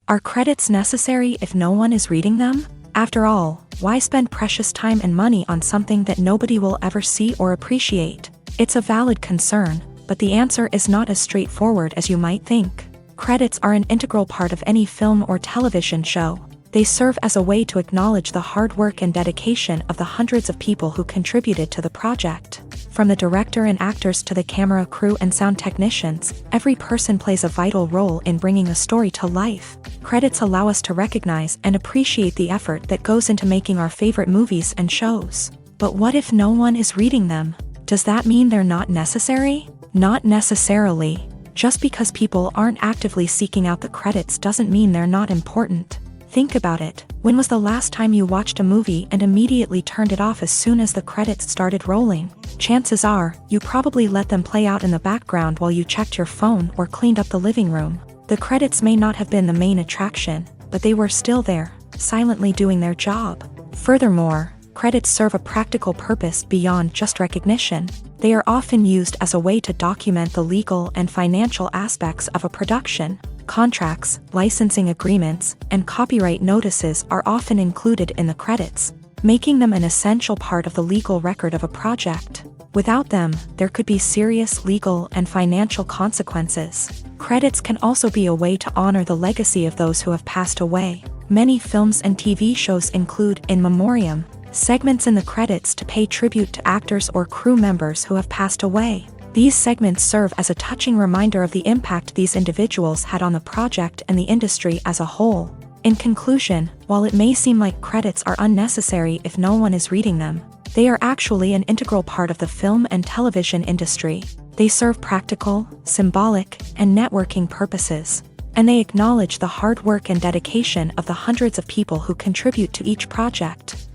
Are credits necessary if no one is reading them? After all, why spend precious time and money on something that nobody will ever see or appreciate? It's a valid concern, but the answer is not as straightforward as you might think. Credits are an integral part of any film or television show. They serve as a way to acknowledge the hard work and dedication of the hundreds of people who contributed to the project. From the director and actors to the camera crew and sound technicians, every person plays a vital role in bringing a story to life. Credits allow us to recognize and appreciate the effort that goes into making our favorite movies and shows. But what if no one is reading them? Does that mean they're not necessary? Not necessarily. Just because people aren't actively seeking out the credits doesn't mean they're not important. Think about it. When was the last time you watched a movie and immediately turned it off as soon as the credits started rolling? Chances are, you probably let them play out in the background while you checked your phone or cleaned up the living room. The credits may not have been the main attraction, but they were still there, silently doing their job. Furthermore, credits serve a practical purpose beyond just recognition. They are often used as a way to document the legal and financial aspects of a production. Contracts, licensing agreements, and copyright notices are often included in the credits, making them an essential part of the legal record of a project. Without them, there could be serious legal and financial consequences. Credits can also be a way to honor the legacy of those who have passed away. Many films and TV shows include in memoriam segments in the credits to pay tribute to actors or crew members who have passed away. These segments serve as a touching reminder of the impact these individuals had on the project and the industry as a whole. In conclusion, while it may seem like credits are unnecessary if no one is reading them, they are actually an integral part of the film and television industry. They serve practical, symbolic, and networking purposes, and they acknowledge the hard work and dedication of the hundreds of people who contribute to each project.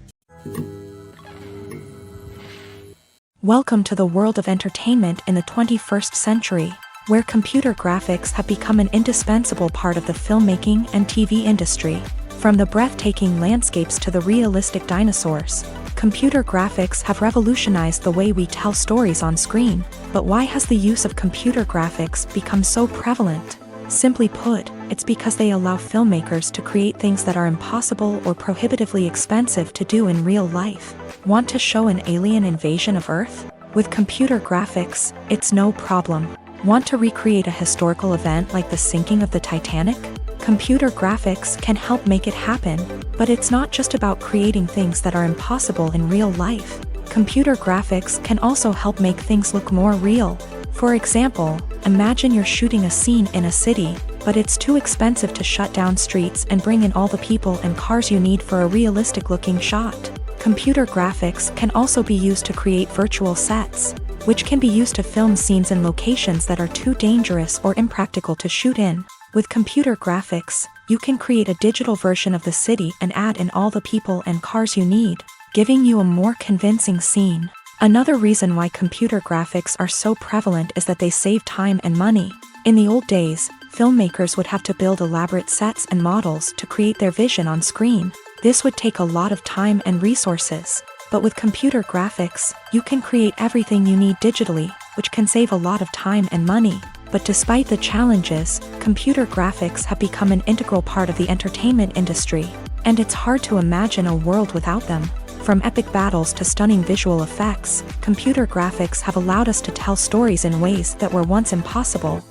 Welcome to the world of entertainment in the 21st century, where computer graphics have become an indispensable part of the filmmaking and TV industry. From the breathtaking landscapes to the realistic dinosaurs, computer graphics have revolutionized the way we tell stories on screen. But why has the use of computer graphics become so prevalent? Simply put, it's because they allow filmmakers to create things that are impossible or prohibitively expensive to do in real life. Want to show an alien invasion of Earth? With computer graphics, it's no problem. Want to recreate a historical event like the sinking of the Titanic? Computer graphics can help make it happen. But it's not just about creating things that are impossible in real life. Computer graphics can also help make things look more real. For example, imagine you're shooting a scene in a city, but it's too expensive to shut down streets and bring in all the people and cars you need for a realistic-looking shot. Computer graphics can also be used to create virtual sets, which can be used to film scenes in locations that are too dangerous or impractical to shoot in. With computer graphics, you can create a digital version of the city and add in all the people and cars you need. giving you a more convincing scene. Another reason why computer graphics are so prevalent is that they save time and money. In the old days, filmmakers would have to build elaborate sets and models to create their vision on screen. This would take a lot of time and resources. But with computer graphics, you can create everything you need digitally, which can save a lot of time and money. But despite the challenges, computer graphics have become an integral part of the entertainment industry, and it's hard to imagine a world without them. From epic battles to stunning visual effects, computer graphics have allowed us to tell stories in ways that were once impossible.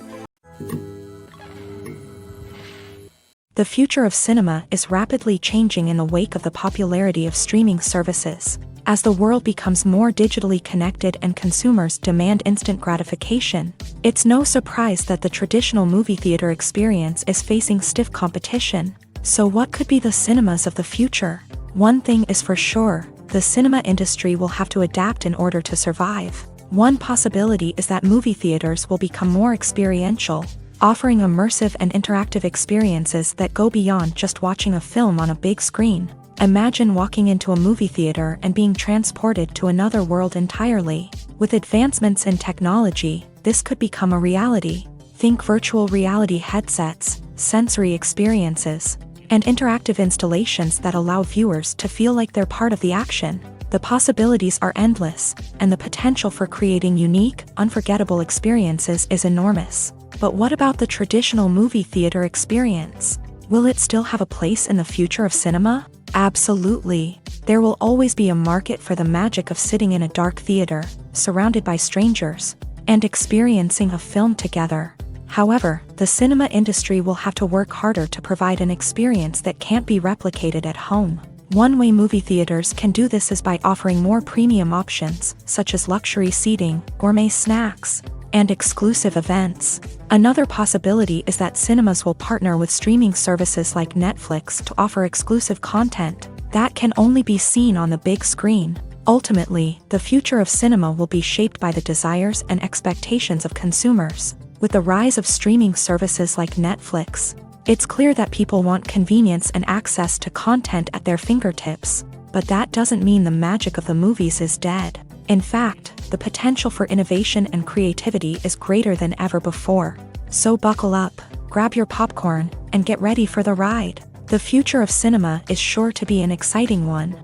The future of cinema is rapidly changing in the wake of the popularity of streaming services. As the world becomes more digitally connected and consumers demand instant gratification, it's no surprise that the traditional movie theater experience is facing stiff competition. So what could be the cinemas of the future? One thing is for sure, the cinema industry will have to adapt in order to survive. One possibility is that movie theaters will become more experiential, offering immersive and interactive experiences that go beyond just watching a film on a big screen. Imagine walking into a movie theater and being transported to another world entirely. With advancements in technology, this could become a reality. Think virtual reality headsets, sensory experiences, and interactive installations that allow viewers to feel like they're part of the action. The possibilities are endless, and the potential for creating unique, unforgettable experiences is enormous. But what about the traditional movie theater experience? Will it still have a place in the future of cinema? Absolutely. There will always be a market for the magic of sitting in a dark theater, surrounded by strangers, and experiencing a film together. However, the cinema industry will have to work harder to provide an experience that can't be replicated at home. One way movie theaters can do this is by offering more premium options, such as luxury seating, gourmet snacks, and exclusive events. Another possibility is that cinemas will partner with streaming services like Netflix to offer exclusive content that can only be seen on the big screen. Ultimately, the future of cinema will be shaped by the desires and expectations of consumers. With the rise of streaming services like Netflix, it's clear that people want convenience and access to content at their fingertips. But that doesn't mean the magic of the movies is dead. In fact, the potential for innovation and creativity is greater than ever before. So buckle up, grab your popcorn, and get ready for the ride. The future of cinema is sure to be an exciting one.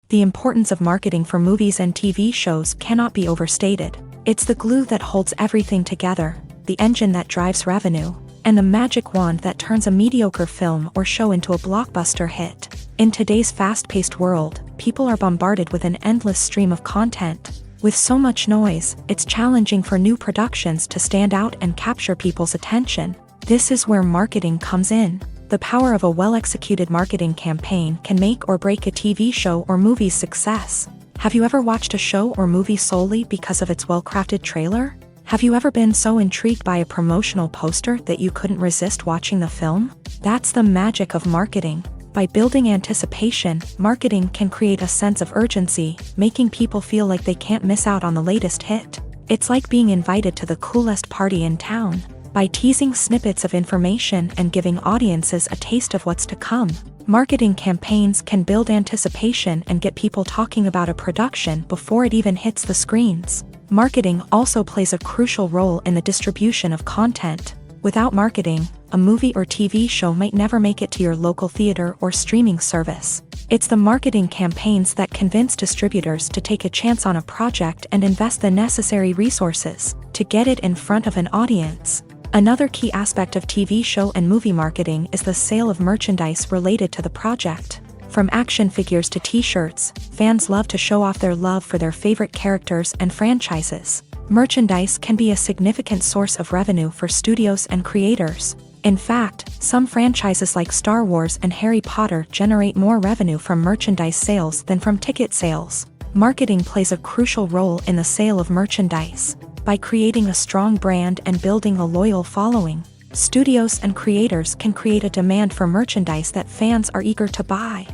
The importance of marketing for movies and TV shows cannot be overstated. It's the glue that holds everything together, the engine that drives revenue, and the magic wand that turns a mediocre film or show into a blockbuster hit. In today's fast-paced world, people are bombarded with an endless stream of content. With so much noise, it's challenging for new productions to stand out and capture people's attention. This is where marketing comes in. The power of a well-executed marketing campaign can make or break a TV show or movie's success. Have you ever watched a show or movie solely because of its well-crafted trailer? Have you ever been so intrigued by a promotional poster that you couldn't resist watching the film? That's the magic of marketing. By building anticipation, marketing can create a sense of urgency, making people feel like they can't miss out on the latest hit. It's like being invited to the coolest party in town. By teasing snippets of information and giving audiences a taste of what's to come, marketing campaigns can build anticipation and get people talking about a production before it even hits the screens. Marketing also plays a crucial role in the distribution of content. Without marketing, a movie or TV show might never make it to your local theater or streaming service. It's the marketing campaigns that convince distributors to take a chance on a project and invest the necessary resources to get it in front of an audience. Another key aspect of TV show and movie marketing is the sale of merchandise related to the project. From action figures to t-shirts, fans love to show off their love for their favorite characters and franchises. Merchandise can be a significant source of revenue for studios and creators. In fact, some franchises like Star Wars and Harry Potter generate more revenue from merchandise sales than from ticket sales. Marketing plays a crucial role in the sale of merchandise. By creating a strong brand and building a loyal following, studios and creators can create a demand for merchandise that fans are eager to buy.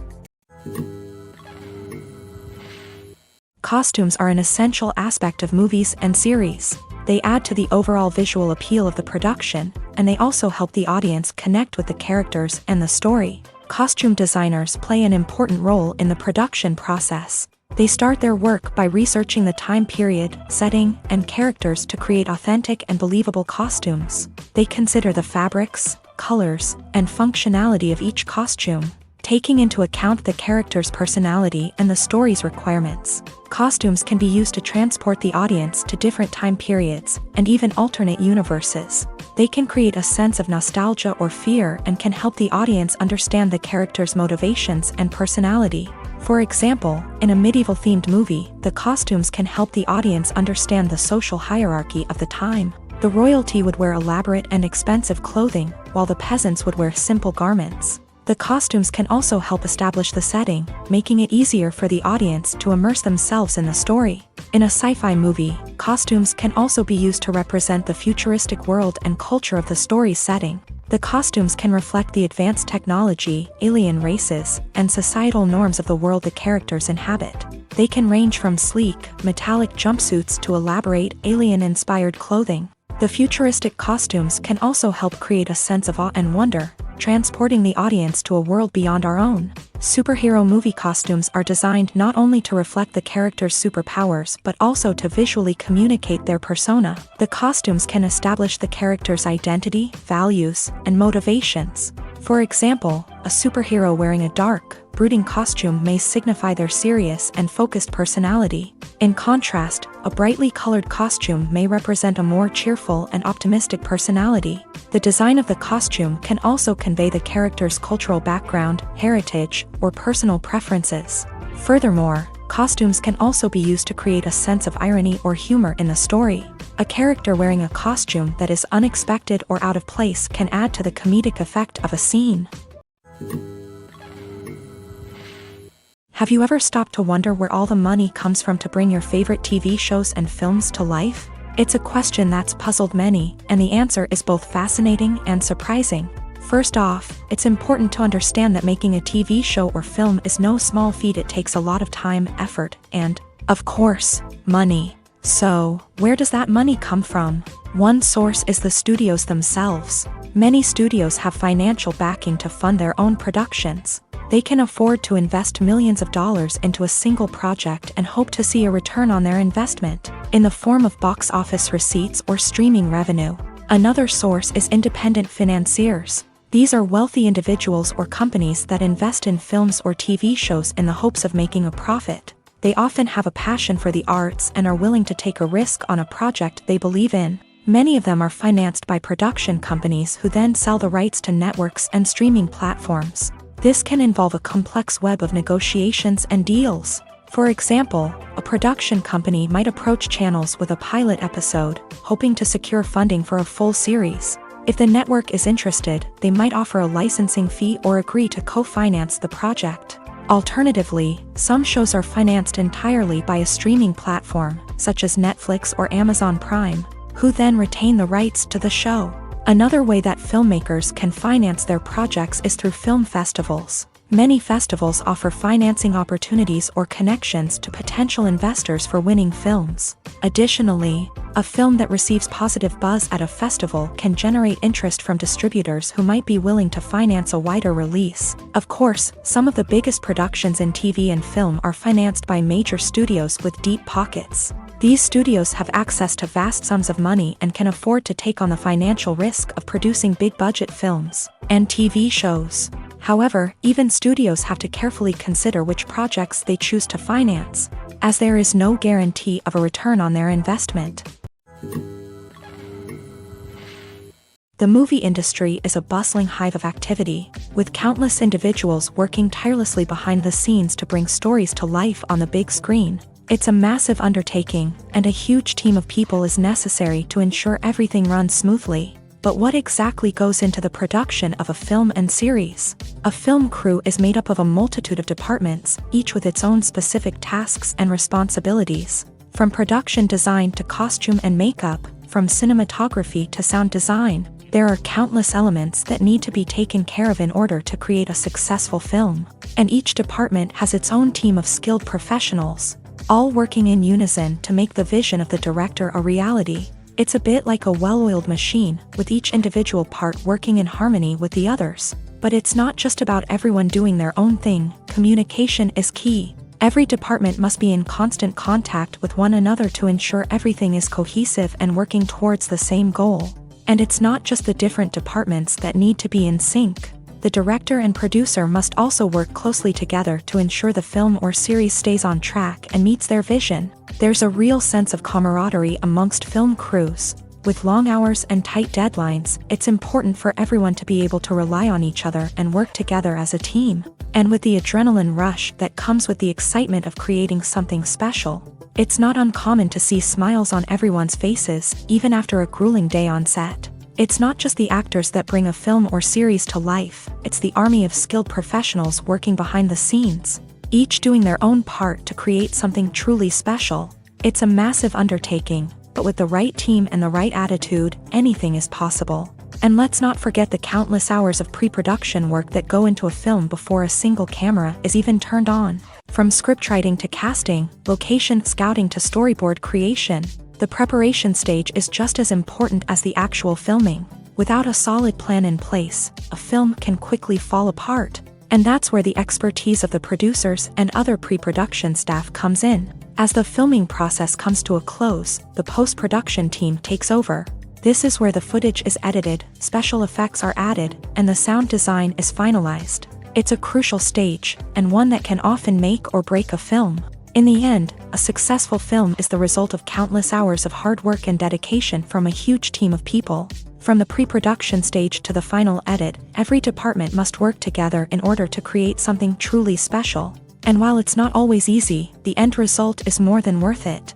Costumes are an essential aspect of movies and series. They add to the overall visual appeal of the production, and they also help the audience connect with the characters and the story. Costume designers play an important role in the production process. They start their work by researching the time period, setting, and characters to create authentic and believable costumes. They consider the fabrics, colors, and functionality of each costume, taking into account the character's personality and the story's requirements. Costumes can be used to transport the audience to different time periods and even alternate universes. They can create a sense of nostalgia or fear and can help the audience understand the character's motivations and personality. For example, in a medieval-themed movie, the costumes can help the audience understand the social hierarchy of the time. The royalty would wear elaborate and expensive clothing, while the peasants would wear simple garments. The costumes can also help establish the setting, making it easier for the audience to immerse themselves in the story. In a sci-fi movie, costumes can also be used to represent the futuristic world and culture of the story's setting. The costumes can reflect the advanced technology, alien races, and societal norms of the world the characters inhabit. They can range from sleek, metallic jumpsuits to elaborate, alien-inspired clothing. The futuristic costumes can also help create a sense of awe and wonder, transporting the audience to a world beyond our own. Superhero movie costumes are designed not only to reflect the character's superpowers but also to visually communicate their persona. The costumes can establish the character's identity, values, and motivations. For example, a superhero wearing a dark, brooding costume may signify their serious and focused personality. In contrast, a brightly colored costume may represent a more cheerful and optimistic personality. The design of the costume can also convey the character's cultural background, heritage, or personal preferences. Furthermore, costumes can also be used to create a sense of irony or humor in the story. A character wearing a costume that is unexpected or out of place can add to the comedic effect of a scene. Have you ever stopped to wonder where all the money comes from to bring your favorite TV shows and films to life? It's a question that's puzzled many, and the answer is both fascinating and surprising. First off, it's important to understand that making a TV show or film is no small feat. It takes a lot of time, effort, and, of course, money. So, where does that money come from? One source is the studios themselves. Many studios have financial backing to fund their own productions. They can afford to invest millions of dollars into a single project and hope to see a return on their investment, in the form of box office receipts or streaming revenue. Another source is independent financiers. These are wealthy individuals or companies that invest in films or TV shows in the hopes of making a profit. They often have a passion for the arts and are willing to take a risk on a project they believe in. Many of them are financed by production companies who then sell the rights to networks and streaming platforms. This can involve a complex web of negotiations and deals. For example, a production company might approach channels with a pilot episode, hoping to secure funding for a full series. If the network is interested, they might offer a licensing fee or agree to co-finance the project. Alternatively, some shows are financed entirely by a streaming platform, such as Netflix or Amazon Prime, who then retain the rights to the show. Another way that filmmakers can finance their projects is through film festivals. Many festivals offer financing opportunities or connections to potential investors for winning films. Additionally, a film that receives positive buzz at a festival can generate interest from distributors who might be willing to finance a wider release. Of course, some of the biggest productions in TV and film are financed by major studios with deep pockets. These studios have access to vast sums of money and can afford to take on the financial risk of producing big-budget films and TV shows. However, even studios have to carefully consider which projects they choose to finance, as there is no guarantee of a return on their investment. The movie industry is a bustling hive of activity, with countless individuals working tirelessly behind the scenes to bring stories to life on the big screen. It's a massive undertaking, and a huge team of people is necessary to ensure everything runs smoothly. But what exactly goes into the production of a film and series? A film crew is made up of a multitude of departments, each with its own specific tasks and responsibilities. From production design to costume and makeup, from cinematography to sound design, there are countless elements that need to be taken care of in order to create a successful film. And each department has its own team of skilled professionals, all working in unison to make the vision of the director a reality. It's a bit like a well-oiled machine, with each individual part working in harmony with the others. But it's not just about everyone doing their own thing. Communication is key. Every department must be in constant contact with one another to ensure everything is cohesive and working towards the same goal. And it's not just the different departments that need to be in sync. The director and producer must also work closely together to ensure the film or series stays on track and meets their vision. There's a real sense of camaraderie amongst film crews. With long hours and tight deadlines, it's important for everyone to be able to rely on each other and work together as a team. And with the adrenaline rush that comes with the excitement of creating something special, it's not uncommon to see smiles on everyone's faces, even after a grueling day on set. It's not just the actors that bring a film or series to life, it's the army of skilled professionals working behind the scenes, each doing their own part to create something truly special. It's a massive undertaking, but with the right team and the right attitude, anything is possible. And let's not forget the countless hours of pre-production work that go into a film before a single camera is even turned on. From scriptwriting to casting, location scouting to storyboard creation, the preparation stage is just as important as the actual filming. Without a solid plan in place, a film can quickly fall apart. And that's where the expertise of the producers and other pre-production staff comes in. As the filming process comes to a close, the post-production team takes over. This is where the footage is edited, special effects are added, and the sound design is finalized. It's a crucial stage, and one that can often make or break a film. In the end, a successful film is the result of countless hours of hard work and dedication from a huge team of people. From the pre-production stage to the final edit, every department must work together in order to create something truly special. And while it's not always easy, the end result is more than worth it.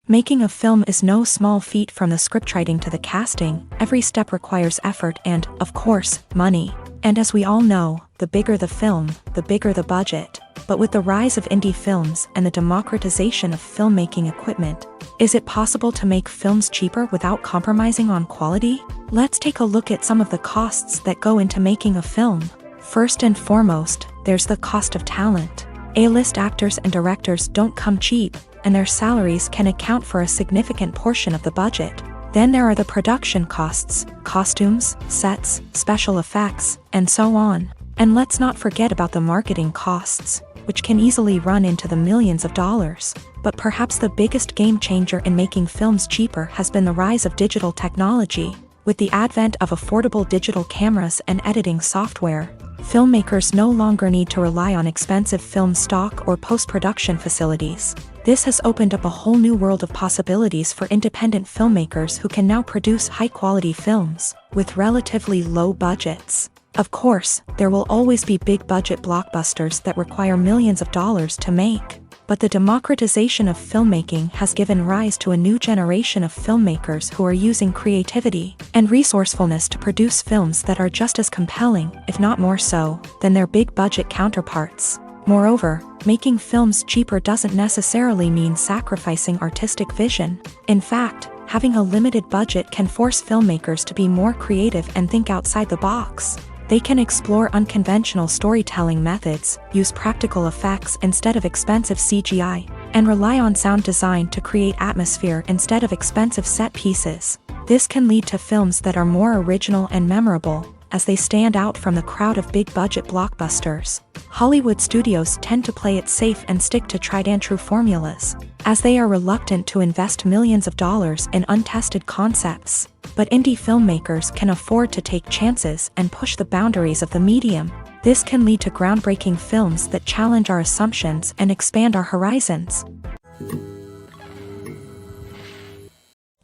Making a film is no small feat. From the scriptwriting to the casting, every step requires effort and, of course, money. And as we all know, the bigger the film, the bigger the budget. But with the rise of indie films and the democratization of filmmaking equipment, is it possible to make films cheaper without compromising on quality? Let's take a look at some of the costs that go into making a film. First and foremost, there's the cost of talent. A-list actors and directors don't come cheap, and their salaries can account for a significant portion of the budget. Then there are the production costs, costumes, sets, special effects, and so on. And let's not forget about the marketing costs, which can easily run into the millions of dollars. But perhaps the biggest game changer in making films cheaper has been the rise of digital technology. With the advent of affordable digital cameras and editing software, filmmakers no longer need to rely on expensive film stock or post-production facilities. This has opened up a whole new world of possibilities for independent filmmakers who can now produce high-quality films with relatively low budgets. Of course, there will always be big-budget blockbusters that require millions of dollars to make. But the democratization of filmmaking has given rise to a new generation of filmmakers who are using creativity and resourcefulness to produce films that are just as compelling, if not more so, than their big-budget counterparts. Moreover, making films cheaper doesn't necessarily mean sacrificing artistic vision. In fact, having a limited budget can force filmmakers to be more creative and think outside the box. They can explore unconventional storytelling methods, use practical effects instead of expensive CGI, and rely on sound design to create atmosphere instead of expensive set pieces. This can lead to films that are more original and memorable, as they stand out from the crowd of big-budget blockbusters. Hollywood studios tend to play it safe and stick to tried-and-true formulas, as they are reluctant to invest millions of dollars in untested concepts. But indie filmmakers can afford to take chances and push the boundaries of the medium. This can lead to groundbreaking films that challenge our assumptions and expand our horizons.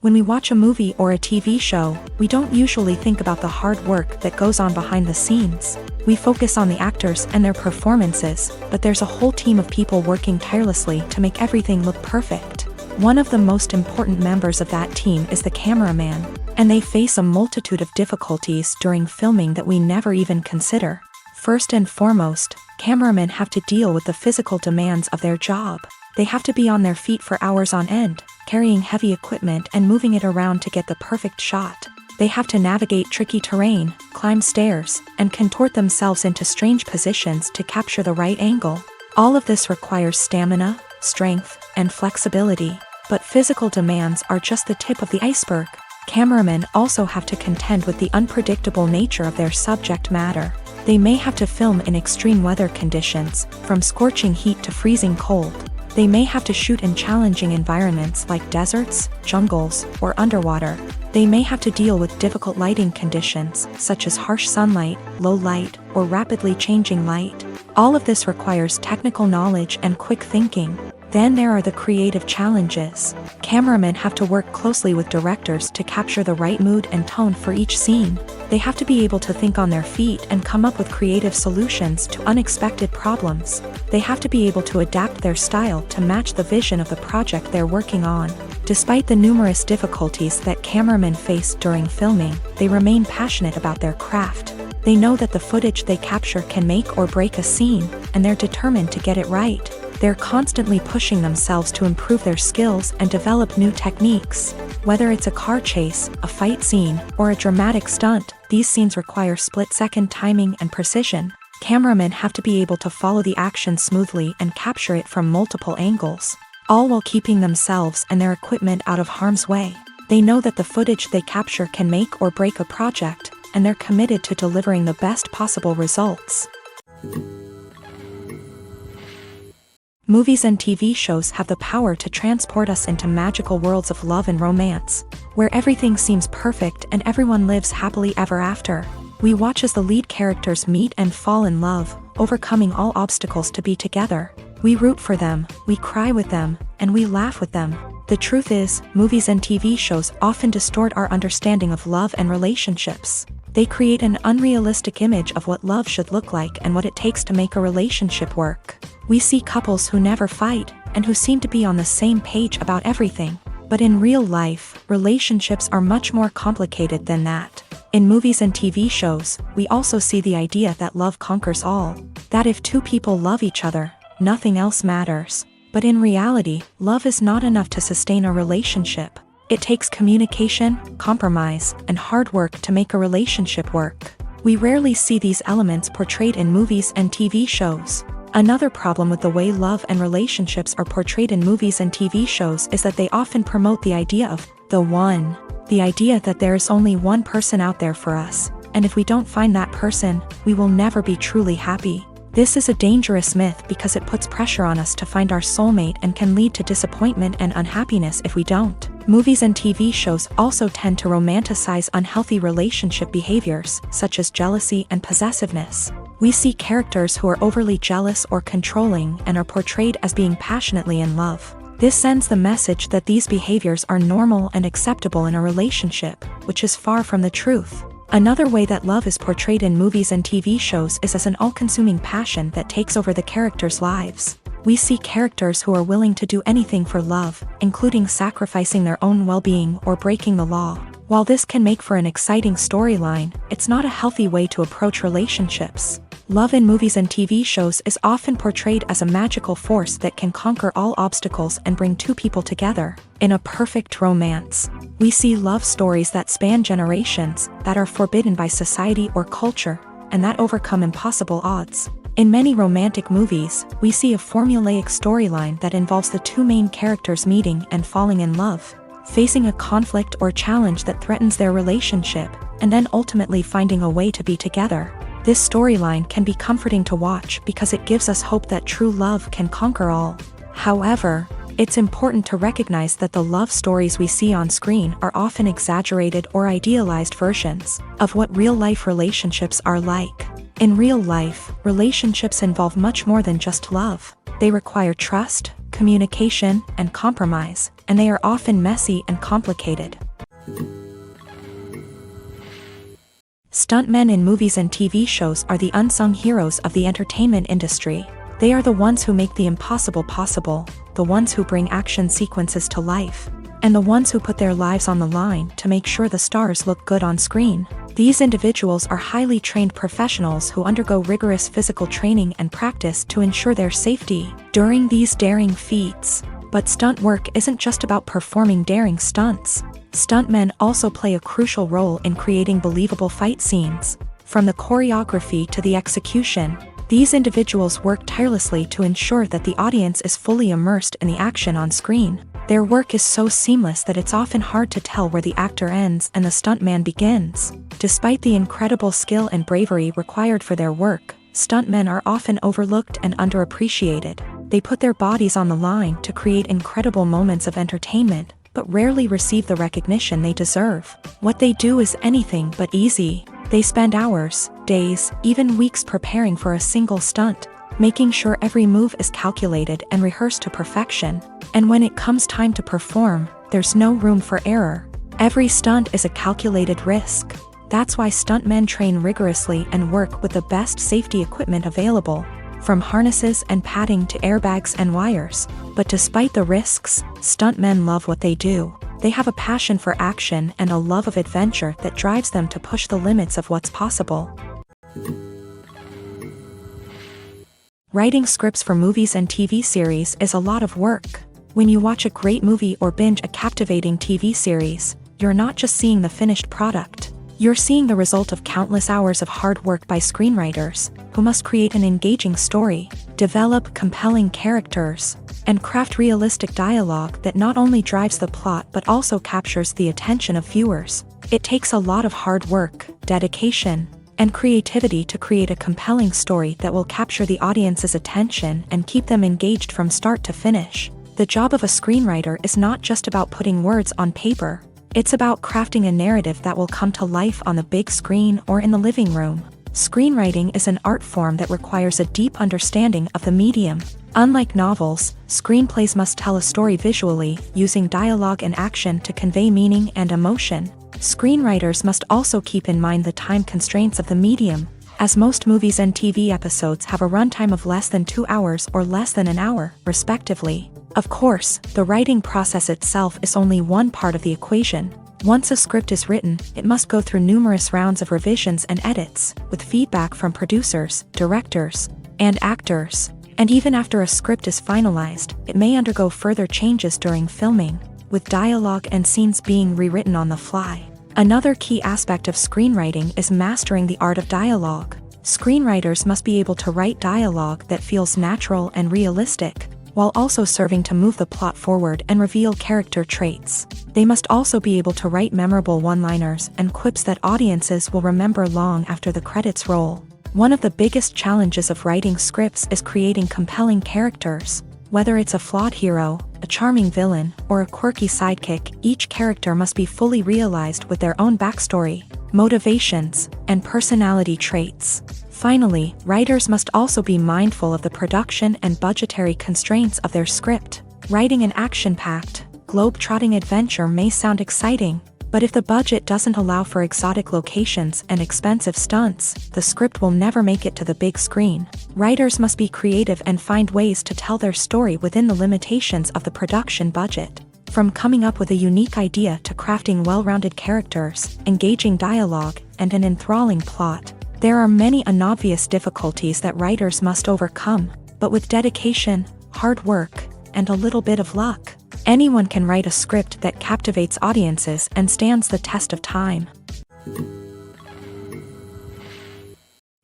When we watch a movie or a TV show, we don't usually think about the hard work that goes on behind the scenes. We focus on the actors and their performances, but there's a whole team of people working tirelessly to make everything look perfect. One of the most important members of that team is the cameraman, and they face a multitude of difficulties during filming that we never even consider. First and foremost, cameramen have to deal with the physical demands of their job. They have to be on their feet for hours on end, carrying heavy equipment and moving it around to get the perfect shot. They have to navigate tricky terrain, climb stairs, and contort themselves into strange positions to capture the right angle. All of this requires stamina, strength, and flexibility. But physical demands are just the tip of the iceberg. Cameramen also have to contend with the unpredictable nature of their subject matter. They may have to film in extreme weather conditions, from scorching heat to freezing cold. They may have to shoot in challenging environments like deserts, jungles, or underwater. They may have to deal with difficult lighting conditions, such as harsh sunlight, low light, or rapidly changing light. All of this requires technical knowledge and quick thinking. Then there are the creative challenges. Cameramen have to work closely with directors to capture the right mood and tone for each scene. They have to be able to think on their feet and come up with creative solutions to unexpected problems. They have to be able to adapt their style to match the vision of the project they're working on. Despite the numerous difficulties that cameramen face during filming, they remain passionate about their craft. They know that the footage they capture can make or break a scene, and they're determined to get it right. They're constantly pushing themselves to improve their skills and develop new techniques. Whether it's a car chase, a fight scene, or a dramatic stunt, these scenes require split-second timing and precision. Cameramen have to be able to follow the action smoothly and capture it from multiple angles, all while keeping themselves and their equipment out of harm's way. They know that the footage they capture can make or break a project, and they're committed to delivering the best possible results. Movies and TV shows have the power to transport us into magical worlds of love and romance, where everything seems perfect and everyone lives happily ever after. We watch as the lead characters meet and fall in love, overcoming all obstacles to be together. We root for them, we cry with them, and we laugh with them. The truth is, movies and TV shows often distort our understanding of love and relationships. They create an unrealistic image of what love should look like and what it takes to make a relationship work. We see couples who never fight, and who seem to be on the same page about everything. But in real life, relationships are much more complicated than that. In movies and TV shows, we also see the idea that love conquers all. That if two people love each other, nothing else matters. But in reality, love is not enough to sustain a relationship. It takes communication, compromise, and hard work to make a relationship work. We rarely see these elements portrayed in movies and TV shows. Another problem with the way love and relationships are portrayed in movies and TV shows is that they often promote the idea of the one. The idea that there is only one person out there for us, and if we don't find that person, we will never be truly happy. This is a dangerous myth because it puts pressure on us to find our soulmate and can lead to disappointment and unhappiness if we don't. Movies and TV shows also tend to romanticize unhealthy relationship behaviors, such as jealousy and possessiveness. We see characters who are overly jealous or controlling and are portrayed as being passionately in love. This sends the message that these behaviors are normal and acceptable in a relationship, which is far from the truth. Another way that love is portrayed in movies and TV shows is as an all-consuming passion that takes over the characters' lives. We see characters who are willing to do anything for love, including sacrificing their own well-being or breaking the law. While this can make for an exciting storyline, it's not a healthy way to approach relationships. Love in movies and TV shows is often portrayed as a magical force that can conquer all obstacles and bring two people together. In a perfect romance, we see love stories that span generations, that are forbidden by society or culture, and that overcome impossible odds. In many romantic movies, we see a formulaic storyline that involves the two main characters meeting and falling in love, facing a conflict or challenge that threatens their relationship, and then ultimately finding a way to be together. This storyline can be comforting to watch because it gives us hope that true love can conquer all. However, it's important to recognize that the love stories we see on screen are often exaggerated or idealized versions of what real-life relationships are like. In real life, relationships involve much more than just love. They require trust, communication, and compromise, and they are often messy and complicated. Stuntmen in movies and TV shows are the unsung heroes of the entertainment industry. They are the ones who make the impossible possible, the ones who bring action sequences to life, and the ones who put their lives on the line to make sure the stars look good on screen. These individuals are highly trained professionals who undergo rigorous physical training and practice to ensure their safety during these daring feats. But stunt work isn't just about performing daring stunts. Stuntmen also play a crucial role in creating believable fight scenes. From the choreography to the execution, these individuals work tirelessly to ensure that the audience is fully immersed in the action on screen. Their work is so seamless that it's often hard to tell where the actor ends and the stuntman begins. Despite the incredible skill and bravery required for their work, stuntmen are often overlooked and underappreciated. They put their bodies on the line to create incredible moments of entertainment, but rarely receive the recognition they deserve. What they do is anything but easy. They spend hours, days, even weeks preparing for a single stunt, making sure every move is calculated and rehearsed to perfection. And when it comes time to perform, there's no room for error. Every stunt is a calculated risk. That's why stuntmen train rigorously and work with the best safety equipment available, from harnesses and padding to airbags and wires. But despite the risks, stuntmen love what they do. They have a passion for action and a love of adventure that drives them to push the limits of what's possible. Writing scripts for movies and TV series is a lot of work. When you watch a great movie or binge a captivating TV series, you're not just seeing the finished product. You're seeing the result of countless hours of hard work by screenwriters, who must create an engaging story, develop compelling characters, and craft realistic dialogue that not only drives the plot but also captures the attention of viewers. It takes a lot of hard work, dedication, and creativity to create a compelling story that will capture the audience's attention and keep them engaged from start to finish. The job of a screenwriter is not just about putting words on paper. It's about crafting a narrative that will come to life on the big screen or in the living room. Screenwriting is an art form that requires a deep understanding of the medium. Unlike novels, screenplays must tell a story visually, using dialogue and action to convey meaning and emotion. Screenwriters must also keep in mind the time constraints of the medium, as most movies and TV episodes have a runtime of less than 2 hours or less than an hour, respectively. Of course, the writing process itself is only one part of the equation. Once a script is written, it must go through numerous rounds of revisions and edits, with feedback from producers, directors, and actors. And even after a script is finalized, it may undergo further changes during filming, with dialogue and scenes being rewritten on the fly. Another key aspect of screenwriting is mastering the art of dialogue. Screenwriters must be able to write dialogue that feels natural and realistic, while also serving to move the plot forward and reveal character traits. They must also be able to write memorable one-liners and quips that audiences will remember long after the credits roll. One of the biggest challenges of writing scripts is creating compelling characters. Whether it's a flawed hero, a charming villain, or a quirky sidekick, each character must be fully realized with their own backstory, motivations, and personality traits. Finally, writers must also be mindful of the production and budgetary constraints of their script. Writing an action-packed, globe-trotting adventure may sound exciting, but if the budget doesn't allow for exotic locations and expensive stunts, the script will never make it to the big screen. Writers must be creative and find ways to tell their story within the limitations of the production budget. From coming up with a unique idea to crafting well-rounded characters, engaging dialogue, and an enthralling plot, there are many unobvious difficulties that writers must overcome, but with dedication, hard work, and a little bit of luck, anyone can write a script that captivates audiences and stands the test of time.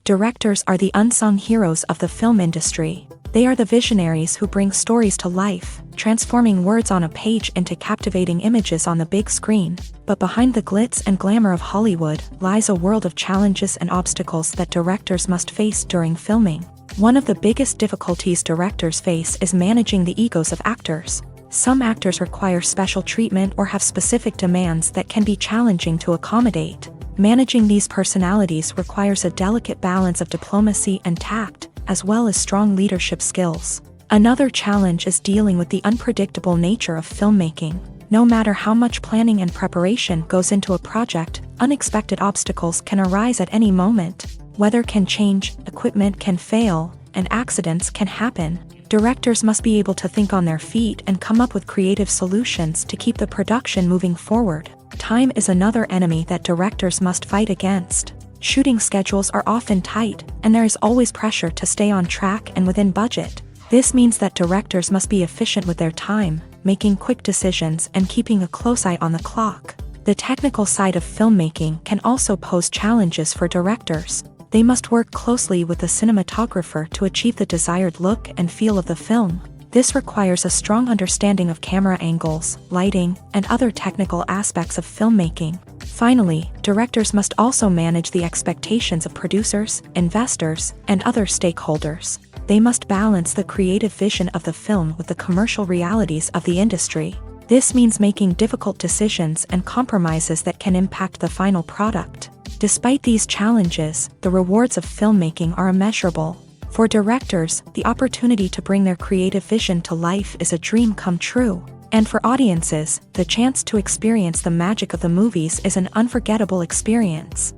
Directors are the unsung heroes of the film industry. They are the visionaries who bring stories to life, transforming words on a page into captivating images on the big screen. But behind the glitz and glamour of Hollywood lies a world of challenges and obstacles that directors must face during filming. One of the biggest difficulties directors face is managing the egos of actors. Some actors require special treatment or have specific demands that can be challenging to accommodate. Managing these personalities requires a delicate balance of diplomacy and tact, as well as strong leadership skills. Another challenge is dealing with the unpredictable nature of filmmaking. No matter how much planning and preparation goes into a project, unexpected obstacles can arise at any moment. Weather can change, equipment can fail, and accidents can happen. Directors must be able to think on their feet and come up with creative solutions to keep the production moving forward. Time is another enemy that directors must fight against. Shooting schedules are often tight, and there is always pressure to stay on track and within budget. This means that directors must be efficient with their time, making quick decisions and keeping a close eye on the clock. The technical side of filmmaking can also pose challenges for directors. They must work closely with the cinematographer to achieve the desired look and feel of the film. This requires a strong understanding of camera angles, lighting, and other technical aspects of filmmaking. Finally, directors must also manage the expectations of producers, investors, and other stakeholders. They must balance the creative vision of the film with the commercial realities of the industry. This means making difficult decisions and compromises that can impact the final product. Despite these challenges, the rewards of filmmaking are immeasurable. For directors, the opportunity to bring their creative vision to life is a dream come true. And for audiences, the chance to experience the magic of the movies is an unforgettable experience.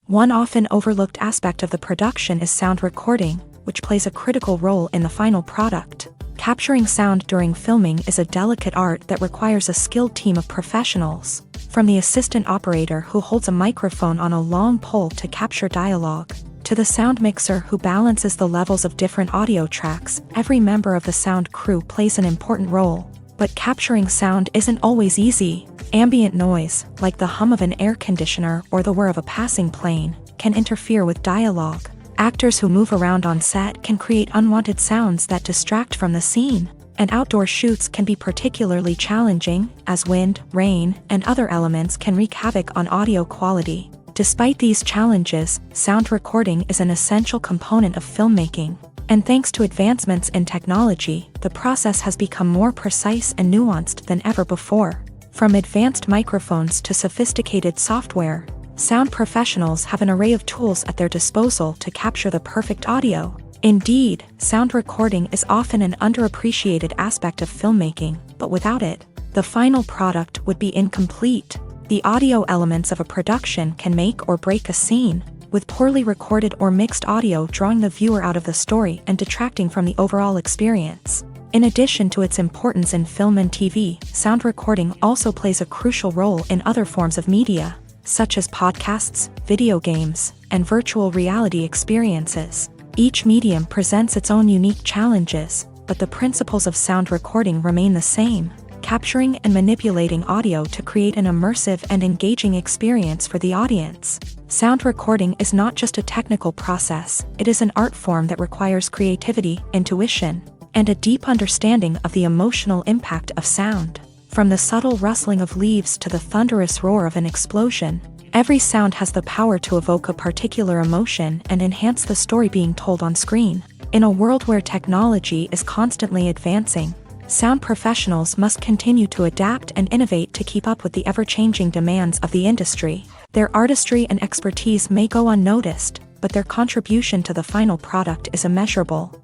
One often overlooked aspect of the production is sound recording, which plays a critical role in the final product. Capturing sound during filming is a delicate art that requires a skilled team of professionals. From the assistant operator who holds a microphone on a long pole to capture dialogue, to the sound mixer who balances the levels of different audio tracks, every member of the sound crew plays an important role. But capturing sound isn't always easy. Ambient noise, like the hum of an air conditioner or the whir of a passing plane, can interfere with dialogue. Actors who move around on set can create unwanted sounds that distract from the scene. And outdoor shoots can be particularly challenging, as wind, rain, and other elements can wreak havoc on audio quality. Despite these challenges, sound recording is an essential component of filmmaking. And thanks to advancements in technology, the process has become more precise and nuanced than ever before. From advanced microphones to sophisticated software, sound professionals have an array of tools at their disposal to capture the perfect audio. Indeed, sound recording is often an underappreciated aspect of filmmaking, but without it, the final product would be incomplete. The audio elements of a production can make or break a scene, with poorly recorded or mixed audio drawing the viewer out of the story and detracting from the overall experience. In addition to its importance in film and TV, sound recording also plays a crucial role in other forms of media, such as podcasts, video games, and virtual reality experiences. Each medium presents its own unique challenges, but the principles of sound recording remain the same, capturing and manipulating audio to create an immersive and engaging experience for the audience. Sound recording is not just a technical process, it is an art form that requires creativity, intuition, and a deep understanding of the emotional impact of sound. From the subtle rustling of leaves to the thunderous roar of an explosion, every sound has the power to evoke a particular emotion and enhance the story being told on screen. In a world where technology is constantly advancing, sound professionals must continue to adapt and innovate to keep up with the ever-changing demands of the industry. Their artistry and expertise may go unnoticed, but their contribution to the final product is immeasurable.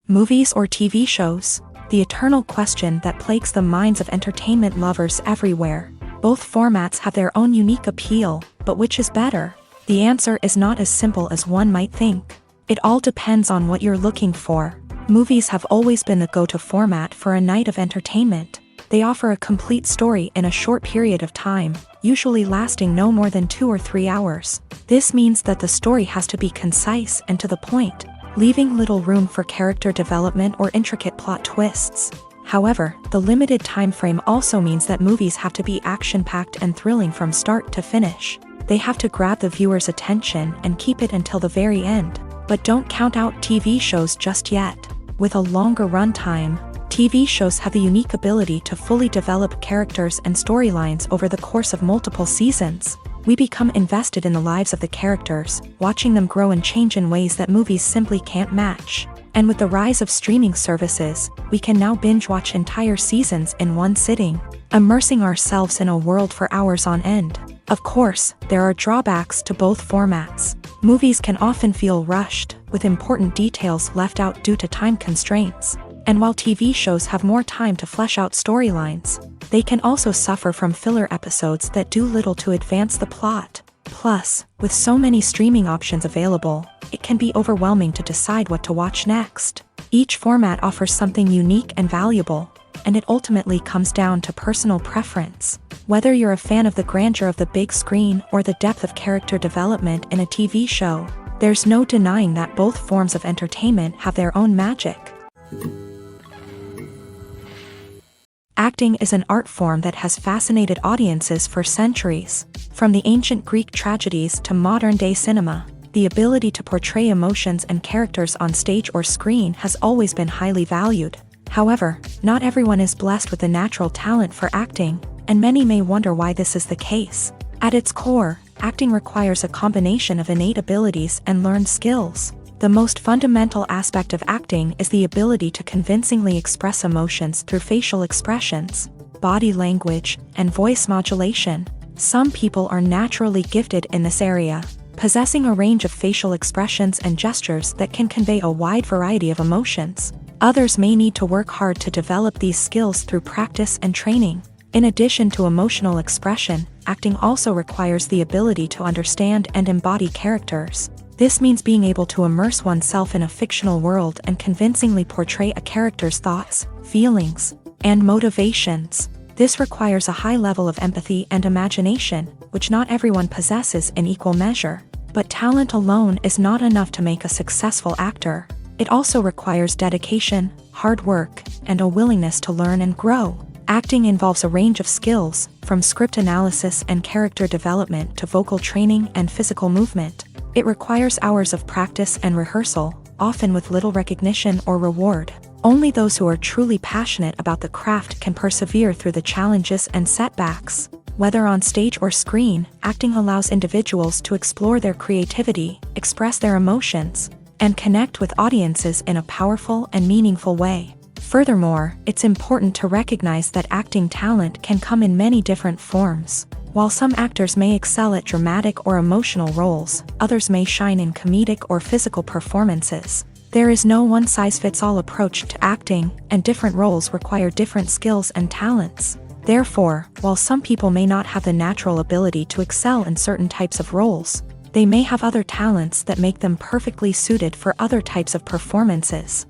Movies or TV shows? The eternal question that plagues the minds of entertainment lovers everywhere. Both formats have their own unique appeal, but which is better? The answer is not as simple as one might think. It all depends on what you're looking for. Movies have always been the go-to format for a night of entertainment. They offer a complete story in a short period of time, usually lasting no more than 2 or 3 hours. This means that the story has to be concise and to the point, leaving little room for character development or intricate plot twists. However, the limited time frame also means that movies have to be action-packed and thrilling from start to finish. They have to grab the viewer's attention and keep it until the very end. But don't count out TV shows just yet. With a longer runtime, TV shows have the unique ability to fully develop characters and storylines over the course of multiple seasons. We become invested in the lives of the characters, watching them grow and change in ways that movies simply can't match. And with the rise of streaming services, we can now binge-watch entire seasons in one sitting, immersing ourselves in a world for hours on end. Of course, there are drawbacks to both formats. Movies can often feel rushed, with important details left out due to time constraints. And while TV shows have more time to flesh out storylines, they can also suffer from filler episodes that do little to advance the plot. Plus, with so many streaming options available, it can be overwhelming to decide what to watch next. Each format offers something unique and valuable, and it ultimately comes down to personal preference. Whether you're a fan of the grandeur of the big screen or the depth of character development in a TV show, there's no denying that both forms of entertainment have their own magic. Acting is an art form that has fascinated audiences for centuries. From the ancient Greek tragedies to modern-day cinema, the ability to portray emotions and characters on stage or screen has always been highly valued. However, not everyone is blessed with a natural talent for acting, and many may wonder why this is the case. At its core, acting requires a combination of innate abilities and learned skills. The most fundamental aspect of acting is the ability to convincingly express emotions through facial expressions, body language, and voice modulation. Some people are naturally gifted in this area, possessing a range of facial expressions and gestures that can convey a wide variety of emotions. Others may need to work hard to develop these skills through practice and training. In addition to emotional expression, acting also requires the ability to understand and embody characters. This means being able to immerse oneself in a fictional world and convincingly portray a character's thoughts, feelings, and motivations. This requires a high level of empathy and imagination, which not everyone possesses in equal measure. But talent alone is not enough to make a successful actor. It also requires dedication, hard work, and a willingness to learn and grow. Acting involves a range of skills, from script analysis and character development to vocal training and physical movement. It requires hours of practice and rehearsal, often with little recognition or reward. Only those who are truly passionate about the craft can persevere through the challenges and setbacks. Whether on stage or screen, acting allows individuals to explore their creativity, express their emotions, and connect with audiences in a powerful and meaningful way. Furthermore, it's important to recognize that acting talent can come in many different forms. While some actors may excel at dramatic or emotional roles, others may shine in comedic or physical performances. There is no one-size-fits-all approach to acting, and different roles require different skills and talents. Therefore, while some people may not have the natural ability to excel in certain types of roles, they may have other talents that make them perfectly suited for other types of performances.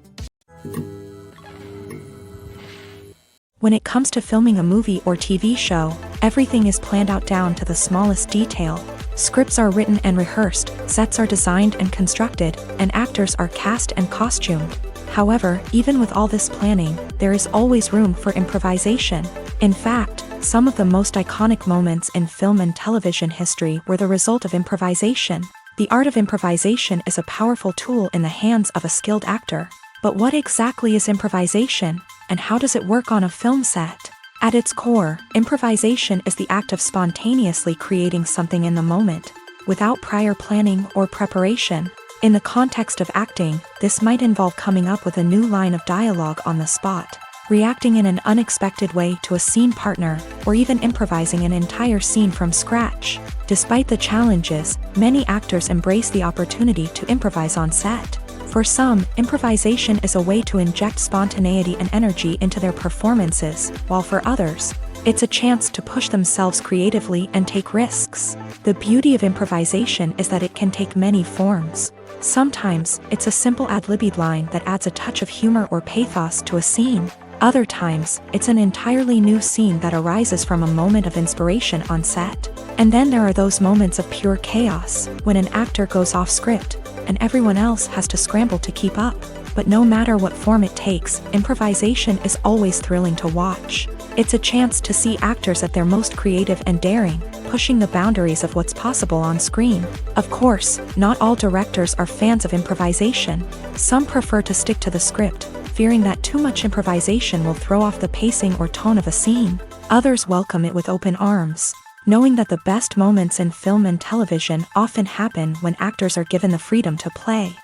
When it comes to filming a movie or TV show, everything is planned out down to the smallest detail. Scripts are written and rehearsed, sets are designed and constructed, and actors are cast and costumed. However, even with all this planning, there is always room for improvisation. In fact, some of the most iconic moments in film and television history were the result of improvisation. The art of improvisation is a powerful tool in the hands of a skilled actor. But what exactly is improvisation, and how does it work on a film set? At its core, improvisation is the act of spontaneously creating something in the moment, without prior planning or preparation. In the context of acting, this might involve coming up with a new line of dialogue on the spot, reacting in an unexpected way to a scene partner, or even improvising an entire scene from scratch. Despite the challenges, many actors embrace the opportunity to improvise on set. For some, improvisation is a way to inject spontaneity and energy into their performances, while for others, it's a chance to push themselves creatively and take risks. The beauty of improvisation is that it can take many forms. Sometimes, it's a simple ad-libbed line that adds a touch of humor or pathos to a scene. Other times, it's an entirely new scene that arises from a moment of inspiration on set. And then there are those moments of pure chaos, when an actor goes off script, and everyone else has to scramble to keep up. But no matter what form it takes, improvisation is always thrilling to watch. It's a chance to see actors at their most creative and daring, pushing the boundaries of what's possible on screen. Of course, not all directors are fans of improvisation. Some prefer to stick to the script, fearing that too much improvisation will throw off the pacing or tone of a scene. Others welcome it with open arms, knowing that the best moments in film and television often happen when actors are given the freedom to play.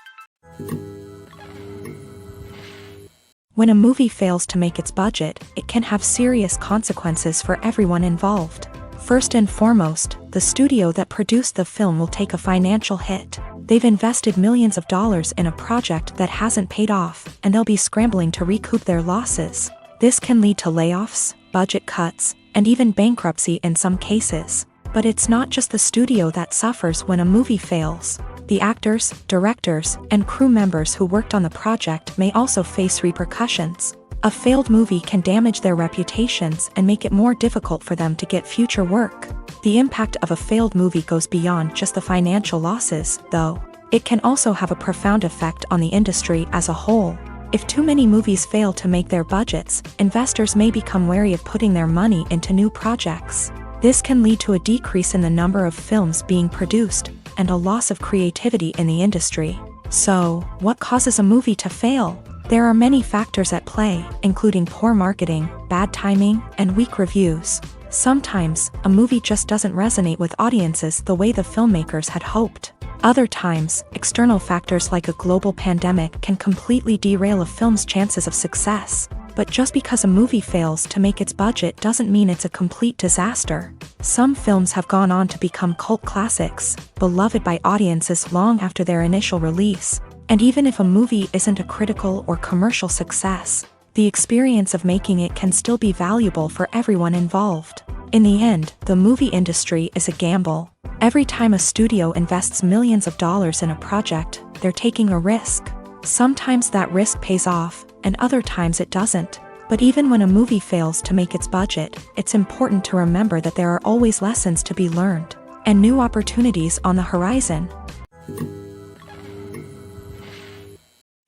When a movie fails to make its budget, it can have serious consequences for everyone involved. First and foremost, the studio that produced the film will take a financial hit. They've invested millions of dollars in a project that hasn't paid off, and they'll be scrambling to recoup their losses. This can lead to layoffs, budget cuts, and even bankruptcy in some cases. But it's not just the studio that suffers when a movie fails. The actors, directors, and crew members who worked on the project may also face repercussions. A failed movie can damage their reputations and make it more difficult for them to get future work. The impact of a failed movie goes beyond just the financial losses, though. It can also have a profound effect on the industry as a whole. If too many movies fail to make their budgets, investors may become wary of putting their money into new projects. This can lead to a decrease in the number of films being produced, and a loss of creativity in the industry. So, what causes a movie to fail? There are many factors at play, including poor marketing, bad timing, and weak reviews. Sometimes, a movie just doesn't resonate with audiences the way the filmmakers had hoped. Other times, external factors like a global pandemic can completely derail a film's chances of success. But just because a movie fails to make its budget doesn't mean it's a complete disaster. Some films have gone on to become cult classics, beloved by audiences long after their initial release. And even if a movie isn't a critical or commercial success, the experience of making it can still be valuable for everyone involved. In the end, the movie industry is a gamble. Every time a studio invests millions of dollars in a project, they're taking a risk. Sometimes that risk pays off, and other times it doesn't. But even when a movie fails to make its budget, it's important to remember that there are always lessons to be learned, and new opportunities on the horizon.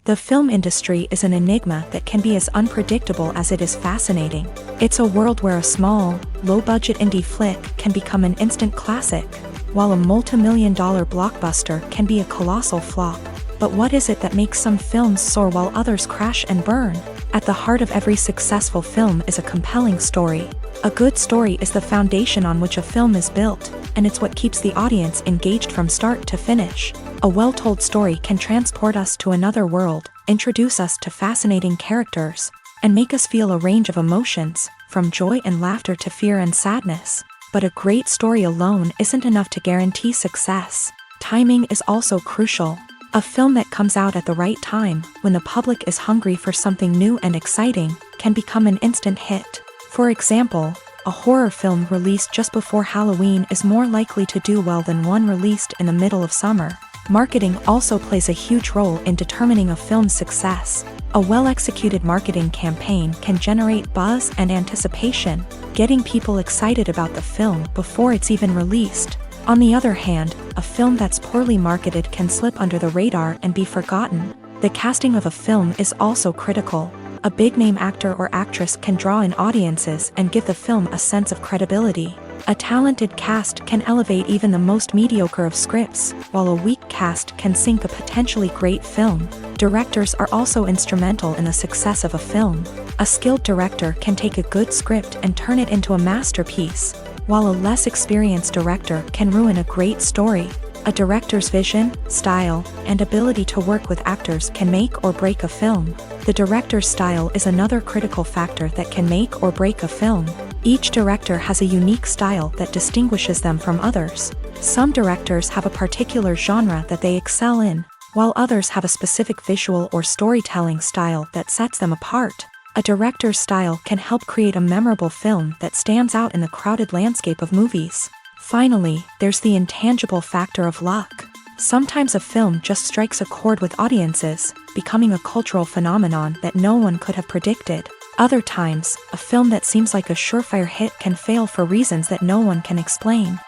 The film industry is an enigma that can be as unpredictable as it is fascinating. It's a world where a small, low-budget indie flick can become an instant classic, while a multi-million-dollar blockbuster can be a colossal flop. But what is it that makes some films soar while others crash and burn? At the heart of every successful film is a compelling story. A good story is the foundation on which a film is built, and it's what keeps the audience engaged from start to finish. A well-told story can transport us to another world, introduce us to fascinating characters, and make us feel a range of emotions, from joy and laughter to fear and sadness. But a great story alone isn't enough to guarantee success. Timing is also crucial. A film that comes out at the right time, when the public is hungry for something new and exciting, can become an instant hit. For example, a horror film released just before Halloween is more likely to do well than one released in the middle of summer. Marketing also plays a huge role in determining a film's success. A well-executed marketing campaign can generate buzz and anticipation, getting people excited about the film before it's even released. On the other hand, a film that's poorly marketed can slip under the radar and be forgotten. The casting of a film is also critical. A big-name actor or actress can draw in audiences and give the film a sense of credibility. A talented cast can elevate even the most mediocre of scripts, while a weak cast can sink a potentially great film. Directors are also instrumental in the success of a film. A skilled director can take a good script and turn it into a masterpiece, while a less experienced director can ruin a great story. A director's vision, style, and ability to work with actors can make or break a film. The director's style is another critical factor that can make or break a film. Each director has a unique style that distinguishes them from others. Some directors have a particular genre that they excel in, while others have a specific visual or storytelling style that sets them apart. A director's style can help create a memorable film that stands out in the crowded landscape of movies. Finally, there's the intangible factor of luck. Sometimes a film just strikes a chord with audiences, becoming a cultural phenomenon that no one could have predicted. Other times, a film that seems like a surefire hit can fail for reasons that no one can explain.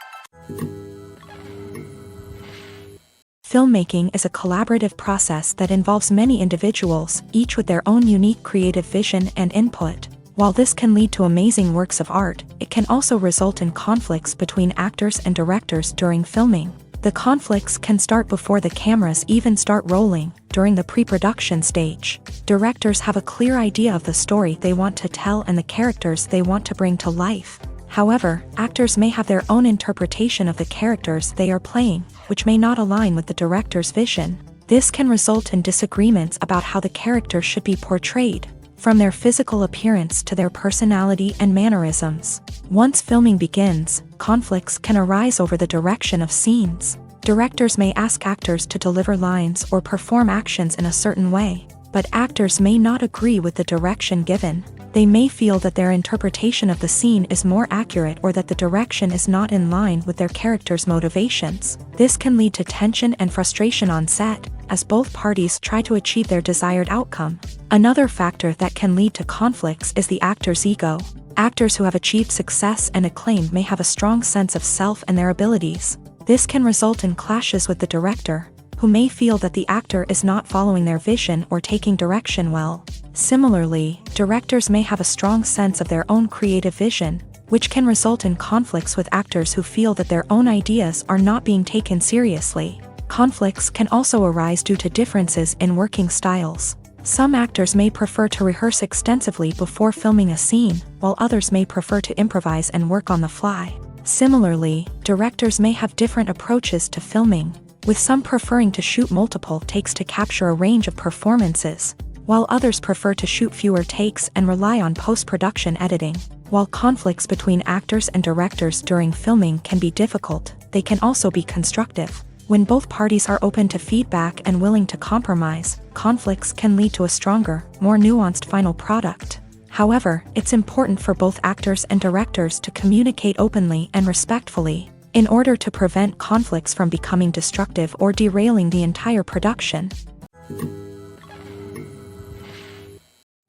Filmmaking is a collaborative process that involves many individuals, each with their own unique creative vision and input. While this can lead to amazing works of art, it can also result in conflicts between actors and directors during filming. The conflicts can start before the cameras even start rolling, during the pre-production stage. Directors have a clear idea of the story they want to tell and the characters they want to bring to life. However, actors may have their own interpretation of the characters they are playing, which may not align with the director's vision. This can result in disagreements about how the character should be portrayed, from their physical appearance to their personality and mannerisms. Once filming begins, conflicts can arise over the direction of scenes. Directors may ask actors to deliver lines or perform actions in a certain way, but actors may not agree with the direction given. They may feel that their interpretation of the scene is more accurate or that the direction is not in line with their character's motivations. This can lead to tension and frustration on set, as both parties try to achieve their desired outcome. Another factor that can lead to conflicts is the actor's ego. Actors who have achieved success and acclaim may have a strong sense of self and their abilities. This can result in clashes with the director, who may feel that the actor is not following their vision or taking direction well. Similarly, directors may have a strong sense of their own creative vision, which can result in conflicts with actors who feel that their own ideas are not being taken seriously. Conflicts can also arise due to differences in working styles. Some actors may prefer to rehearse extensively before filming a scene, while others may prefer to improvise and work on the fly. Similarly, directors may have different approaches to filming, with some preferring to shoot multiple takes to capture a range of performances, while others prefer to shoot fewer takes and rely on post-production editing. While conflicts between actors and directors during filming can be difficult, they can also be constructive. When both parties are open to feedback and willing to compromise, conflicts can lead to a stronger, more nuanced final product. However, it's important for both actors and directors to communicate openly and respectfully, in order to prevent conflicts from becoming destructive or derailing the entire production.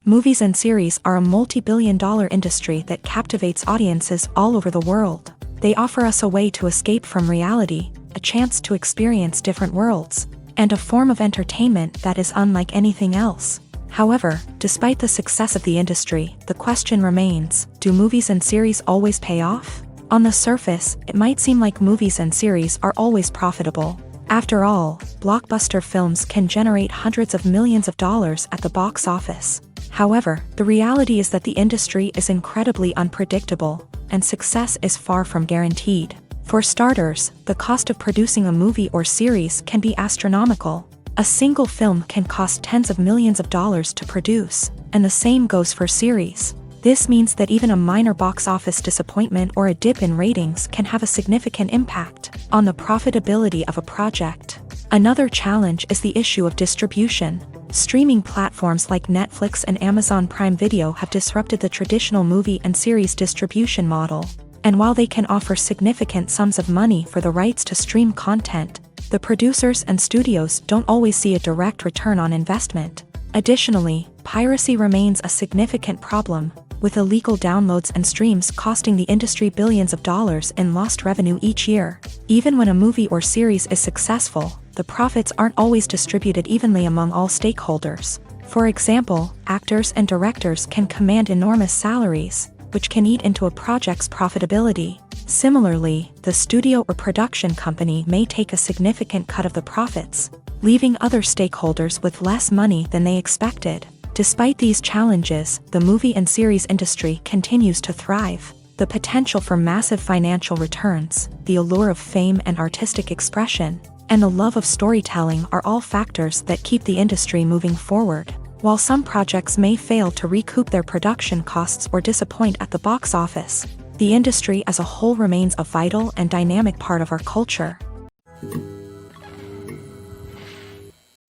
Movies and series are a multi-billion-dollar industry that captivates audiences all over the world. They offer us a way to escape from reality, a chance to experience different worlds, and a form of entertainment that is unlike anything else. However, despite the success of the industry, the question remains, do movies and series always pay off? On the surface, it might seem like movies and series are always profitable. After all, blockbuster films can generate hundreds of millions of dollars at the box office. However, the reality is that the industry is incredibly unpredictable, and success is far from guaranteed. For starters, the cost of producing a movie or series can be astronomical. A single film can cost tens of millions of dollars to produce, and the same goes for series. This means that even a minor box office disappointment or a dip in ratings can have a significant impact on the profitability of a project. Another challenge is the issue of distribution. Streaming platforms like Netflix and Amazon Prime Video have disrupted the traditional movie and series distribution model. And while they can offer significant sums of money for the rights to stream content, the producers and studios don't always see a direct return on investment. Additionally, piracy remains a significant problem, with illegal downloads and streams costing the industry billions of dollars in lost revenue each year. Even when a movie or series is successful, the profits aren't always distributed evenly among all stakeholders. For example, actors and directors can command enormous salaries, which can eat into a project's profitability. Similarly, the studio or production company may take a significant cut of the profits, leaving other stakeholders with less money than they expected. Despite these challenges, the movie and series industry continues to thrive. The potential for massive financial returns, the allure of fame and artistic expression, and the love of storytelling are all factors that keep the industry moving forward. While some projects may fail to recoup their production costs or disappoint at the box office, the industry as a whole remains a vital and dynamic part of our culture.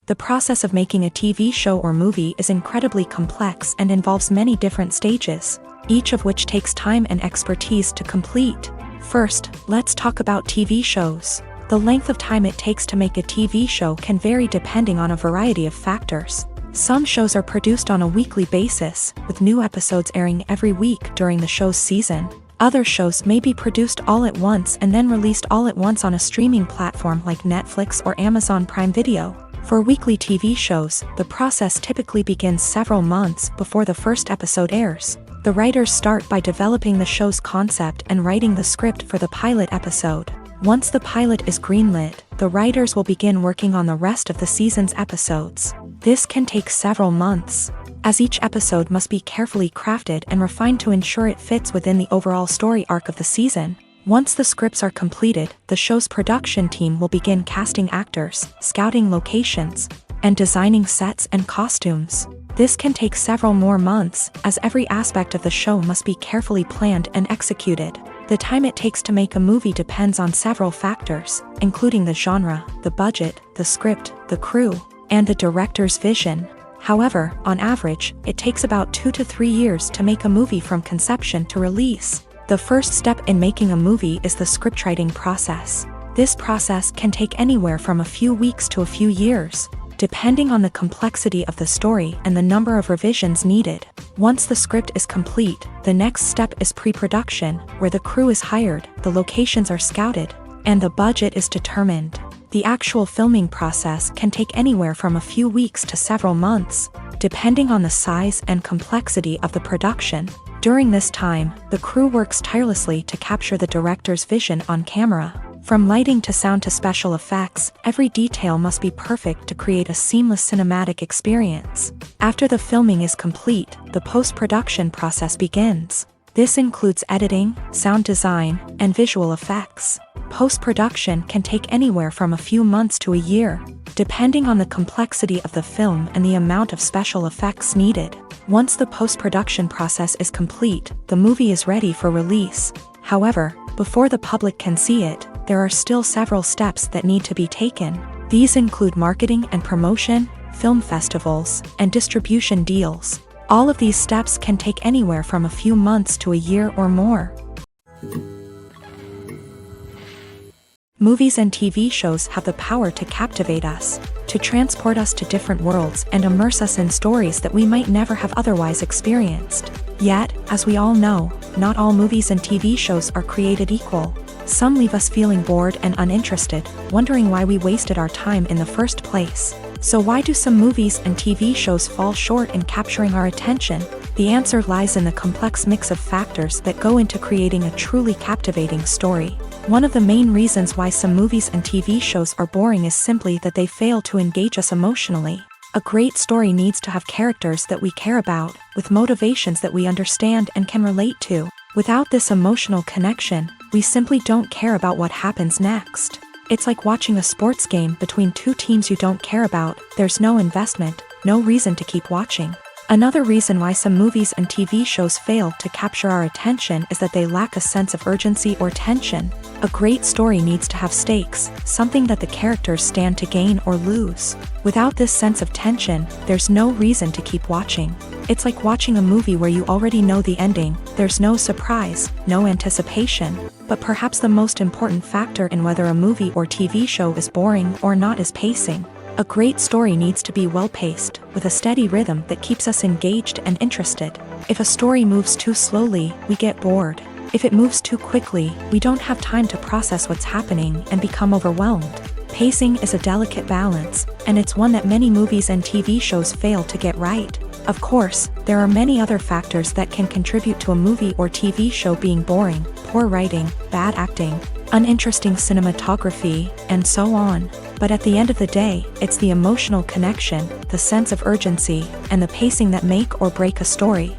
The process of making a TV show or movie is incredibly complex and involves many different stages, each of which takes time and expertise to complete. First, let's talk about TV shows. The length of time it takes to make a TV show can vary depending on a variety of factors. Some shows are produced on a weekly basis, with new episodes airing every week during the show's season. Other shows may be produced all at once and then released all at once on a streaming platform like Netflix or Amazon Prime Video. For weekly TV shows, the process typically begins several months before the first episode airs. The writers start by developing the show's concept and writing the script for the pilot episode. Once the pilot is greenlit, the writers will begin working on the rest of the season's episodes. This can take several months, as each episode must be carefully crafted and refined to ensure it fits within the overall story arc of the season. Once the scripts are completed, the show's production team will begin casting actors, scouting locations, and designing sets and costumes. This can take several more months, as every aspect of the show must be carefully planned and executed. The time it takes to make a movie depends on several factors, including the genre, the budget, the script, the crew, and the director's vision. However, on average, it takes about 2 to 3 years to make a movie from conception to release. The first step in making a movie is the scriptwriting process. This process can take anywhere from a few weeks to a few years, depending on the complexity of the story and the number of revisions needed. Once the script is complete, the next step is pre-production, where the crew is hired, the locations are scouted, and the budget is determined. The actual filming process can take anywhere from a few weeks to several months, depending on the size and complexity of the production. During this time, the crew works tirelessly to capture the director's vision on camera. From lighting to sound to special effects, every detail must be perfect to create a seamless cinematic experience. After the filming is complete, the post-production process begins. This includes editing, sound design, and visual effects. Post-production can take anywhere from a few months to a year, depending on the complexity of the film and the amount of special effects needed. Once the post-production process is complete, the movie is ready for release. However, before the public can see it, there are still several steps that need to be taken. These include marketing and promotion, film festivals, and distribution deals. All of these steps can take anywhere from a few months to a year or more. Movies and TV shows have the power to captivate us, to transport us to different worlds and immerse us in stories that we might never have otherwise experienced. Yet, as we all know, not all movies and TV shows are created equal. Some leave us feeling bored and uninterested, wondering why we wasted our time in the first place. So why do some movies and TV shows fall short in capturing our attention? The answer lies in the complex mix of factors that go into creating a truly captivating story. One of the main reasons why some movies and TV shows are boring is simply that they fail to engage us emotionally. A great story needs to have characters that we care about, with motivations that we understand and can relate to. Without this emotional connection, we simply don't care about what happens next. It's like watching a sports game between two teams you don't care about. There's no investment, no reason to keep watching. Another reason why some movies and TV shows fail to capture our attention is that they lack a sense of urgency or tension. A great story needs to have stakes, something that the characters stand to gain or lose. Without this sense of tension, there's no reason to keep watching. It's like watching a movie where you already know the ending. There's no surprise, no anticipation. But perhaps the most important factor in whether a movie or TV show is boring or not is pacing. A great story needs to be well-paced, with a steady rhythm that keeps us engaged and interested. If a story moves too slowly, we get bored. If it moves too quickly, we don't have time to process what's happening and become overwhelmed. Pacing is a delicate balance, and it's one that many movies and TV shows fail to get right. Of course, there are many other factors that can contribute to a movie or TV show being boring: poor writing, bad acting, uninteresting cinematography, and so on. But at the end of the day, it's the emotional connection, the sense of urgency, and the pacing that make or break a story.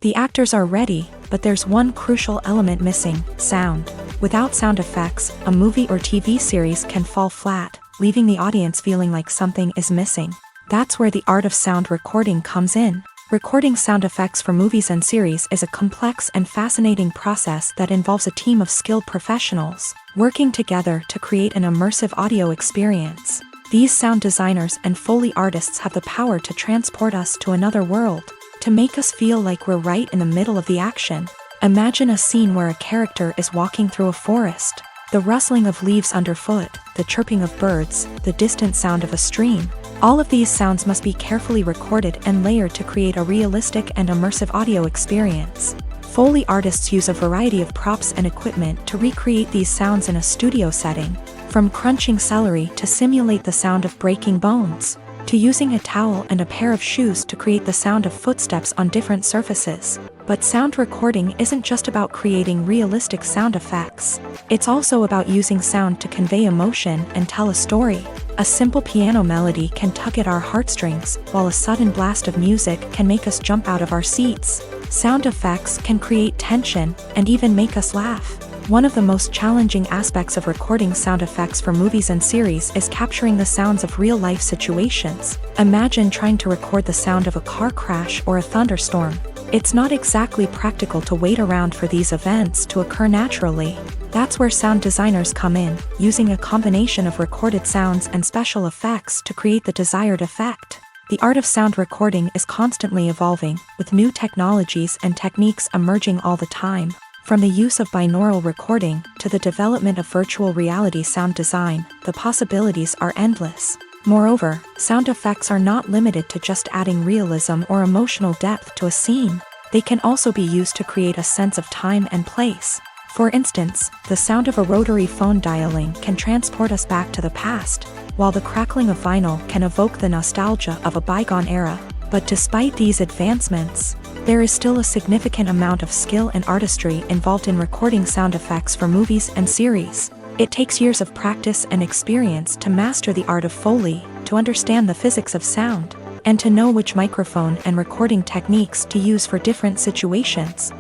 The actors are ready, but there's one crucial element missing: sound. Without sound effects, a movie or TV series can fall flat, leaving the audience feeling like something is missing. That's where the art of sound recording comes in. Recording sound effects for movies and series is a complex and fascinating process that involves a team of skilled professionals working together to create an immersive audio experience. These sound designers and Foley artists have the power to transport us to another world, to make us feel like we're right in the middle of the action. Imagine a scene where a character is walking through a forest. The rustling of leaves underfoot, the chirping of birds, the distant sound of a stream. All of these sounds must be carefully recorded and layered to create a realistic and immersive audio experience. Foley artists use a variety of props and equipment to recreate these sounds in a studio setting, from crunching celery to simulate the sound of breaking bones, to using a towel and a pair of shoes to create the sound of footsteps on different surfaces. But sound recording isn't just about creating realistic sound effects. It's also about using sound to convey emotion and tell a story. A simple piano melody can tug at our heartstrings, while a sudden blast of music can make us jump out of our seats. Sound effects can create tension and even make us laugh. One of the most challenging aspects of recording sound effects for movies and series is capturing the sounds of real-life situations. Imagine trying to record the sound of a car crash or a thunderstorm. It's not exactly practical to wait around for these events to occur naturally. That's where sound designers come in, using a combination of recorded sounds and special effects to create the desired effect. The art of sound recording is constantly evolving, with new technologies and techniques emerging all the time. From the use of binaural recording to the development of virtual reality sound design, the possibilities are endless. Moreover, sound effects are not limited to just adding realism or emotional depth to a scene. They can also be used to create a sense of time and place. For instance, the sound of a rotary phone dialing can transport us back to the past, while the crackling of vinyl can evoke the nostalgia of a bygone era. But despite these advancements, there is still a significant amount of skill and artistry involved in recording sound effects for movies and series. It takes years of practice and experience to master the art of Foley, to understand the physics of sound, and to know which microphone and recording techniques to use for different situations.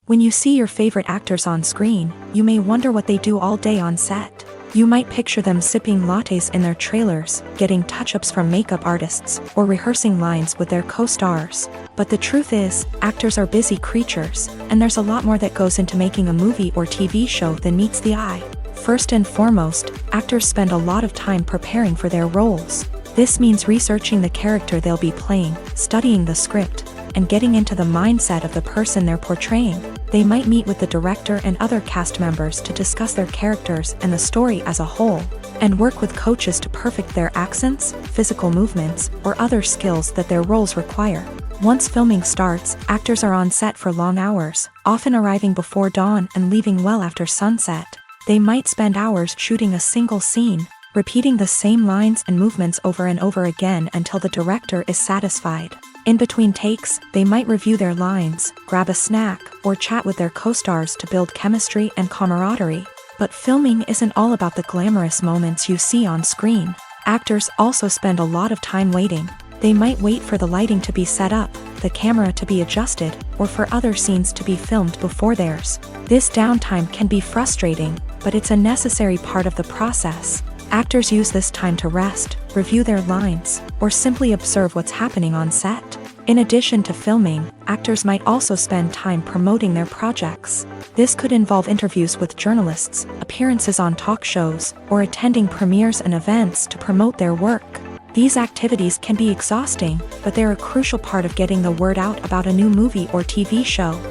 When you see your favorite actors on screen, you may wonder what they do all day on set. You might picture them sipping lattes in their trailers, getting touch-ups from makeup artists, or rehearsing lines with their co-stars. But the truth is, actors are busy creatures, and there's a lot more that goes into making a movie or TV show than meets the eye. First and foremost, actors spend a lot of time preparing for their roles. This means researching the character they'll be playing, studying the script, and getting into the mindset of the person they're portraying. They might meet with the director and other cast members to discuss their characters and the story as a whole, and work with coaches to perfect their accents, physical movements, or other skills that their roles require. Once filming starts, actors are on set for long hours, often arriving before dawn and leaving well after sunset. They might spend hours shooting a single scene, repeating the same lines and movements over and over again until the director is satisfied. In between takes, they might review their lines, grab a snack, or chat with their co-stars to build chemistry and camaraderie. But filming isn't all about the glamorous moments you see on screen. Actors also spend a lot of time waiting. They might wait for the lighting to be set up, the camera to be adjusted, or for other scenes to be filmed before theirs. This downtime can be frustrating, but it's a necessary part of the process. Actors use this time to rest, review their lines, or simply observe what's happening on set. In addition to filming, actors might also spend time promoting their projects. This could involve interviews with journalists, appearances on talk shows, or attending premieres and events to promote their work. These activities can be exhausting, but they're a crucial part of getting the word out about a new movie or TV show.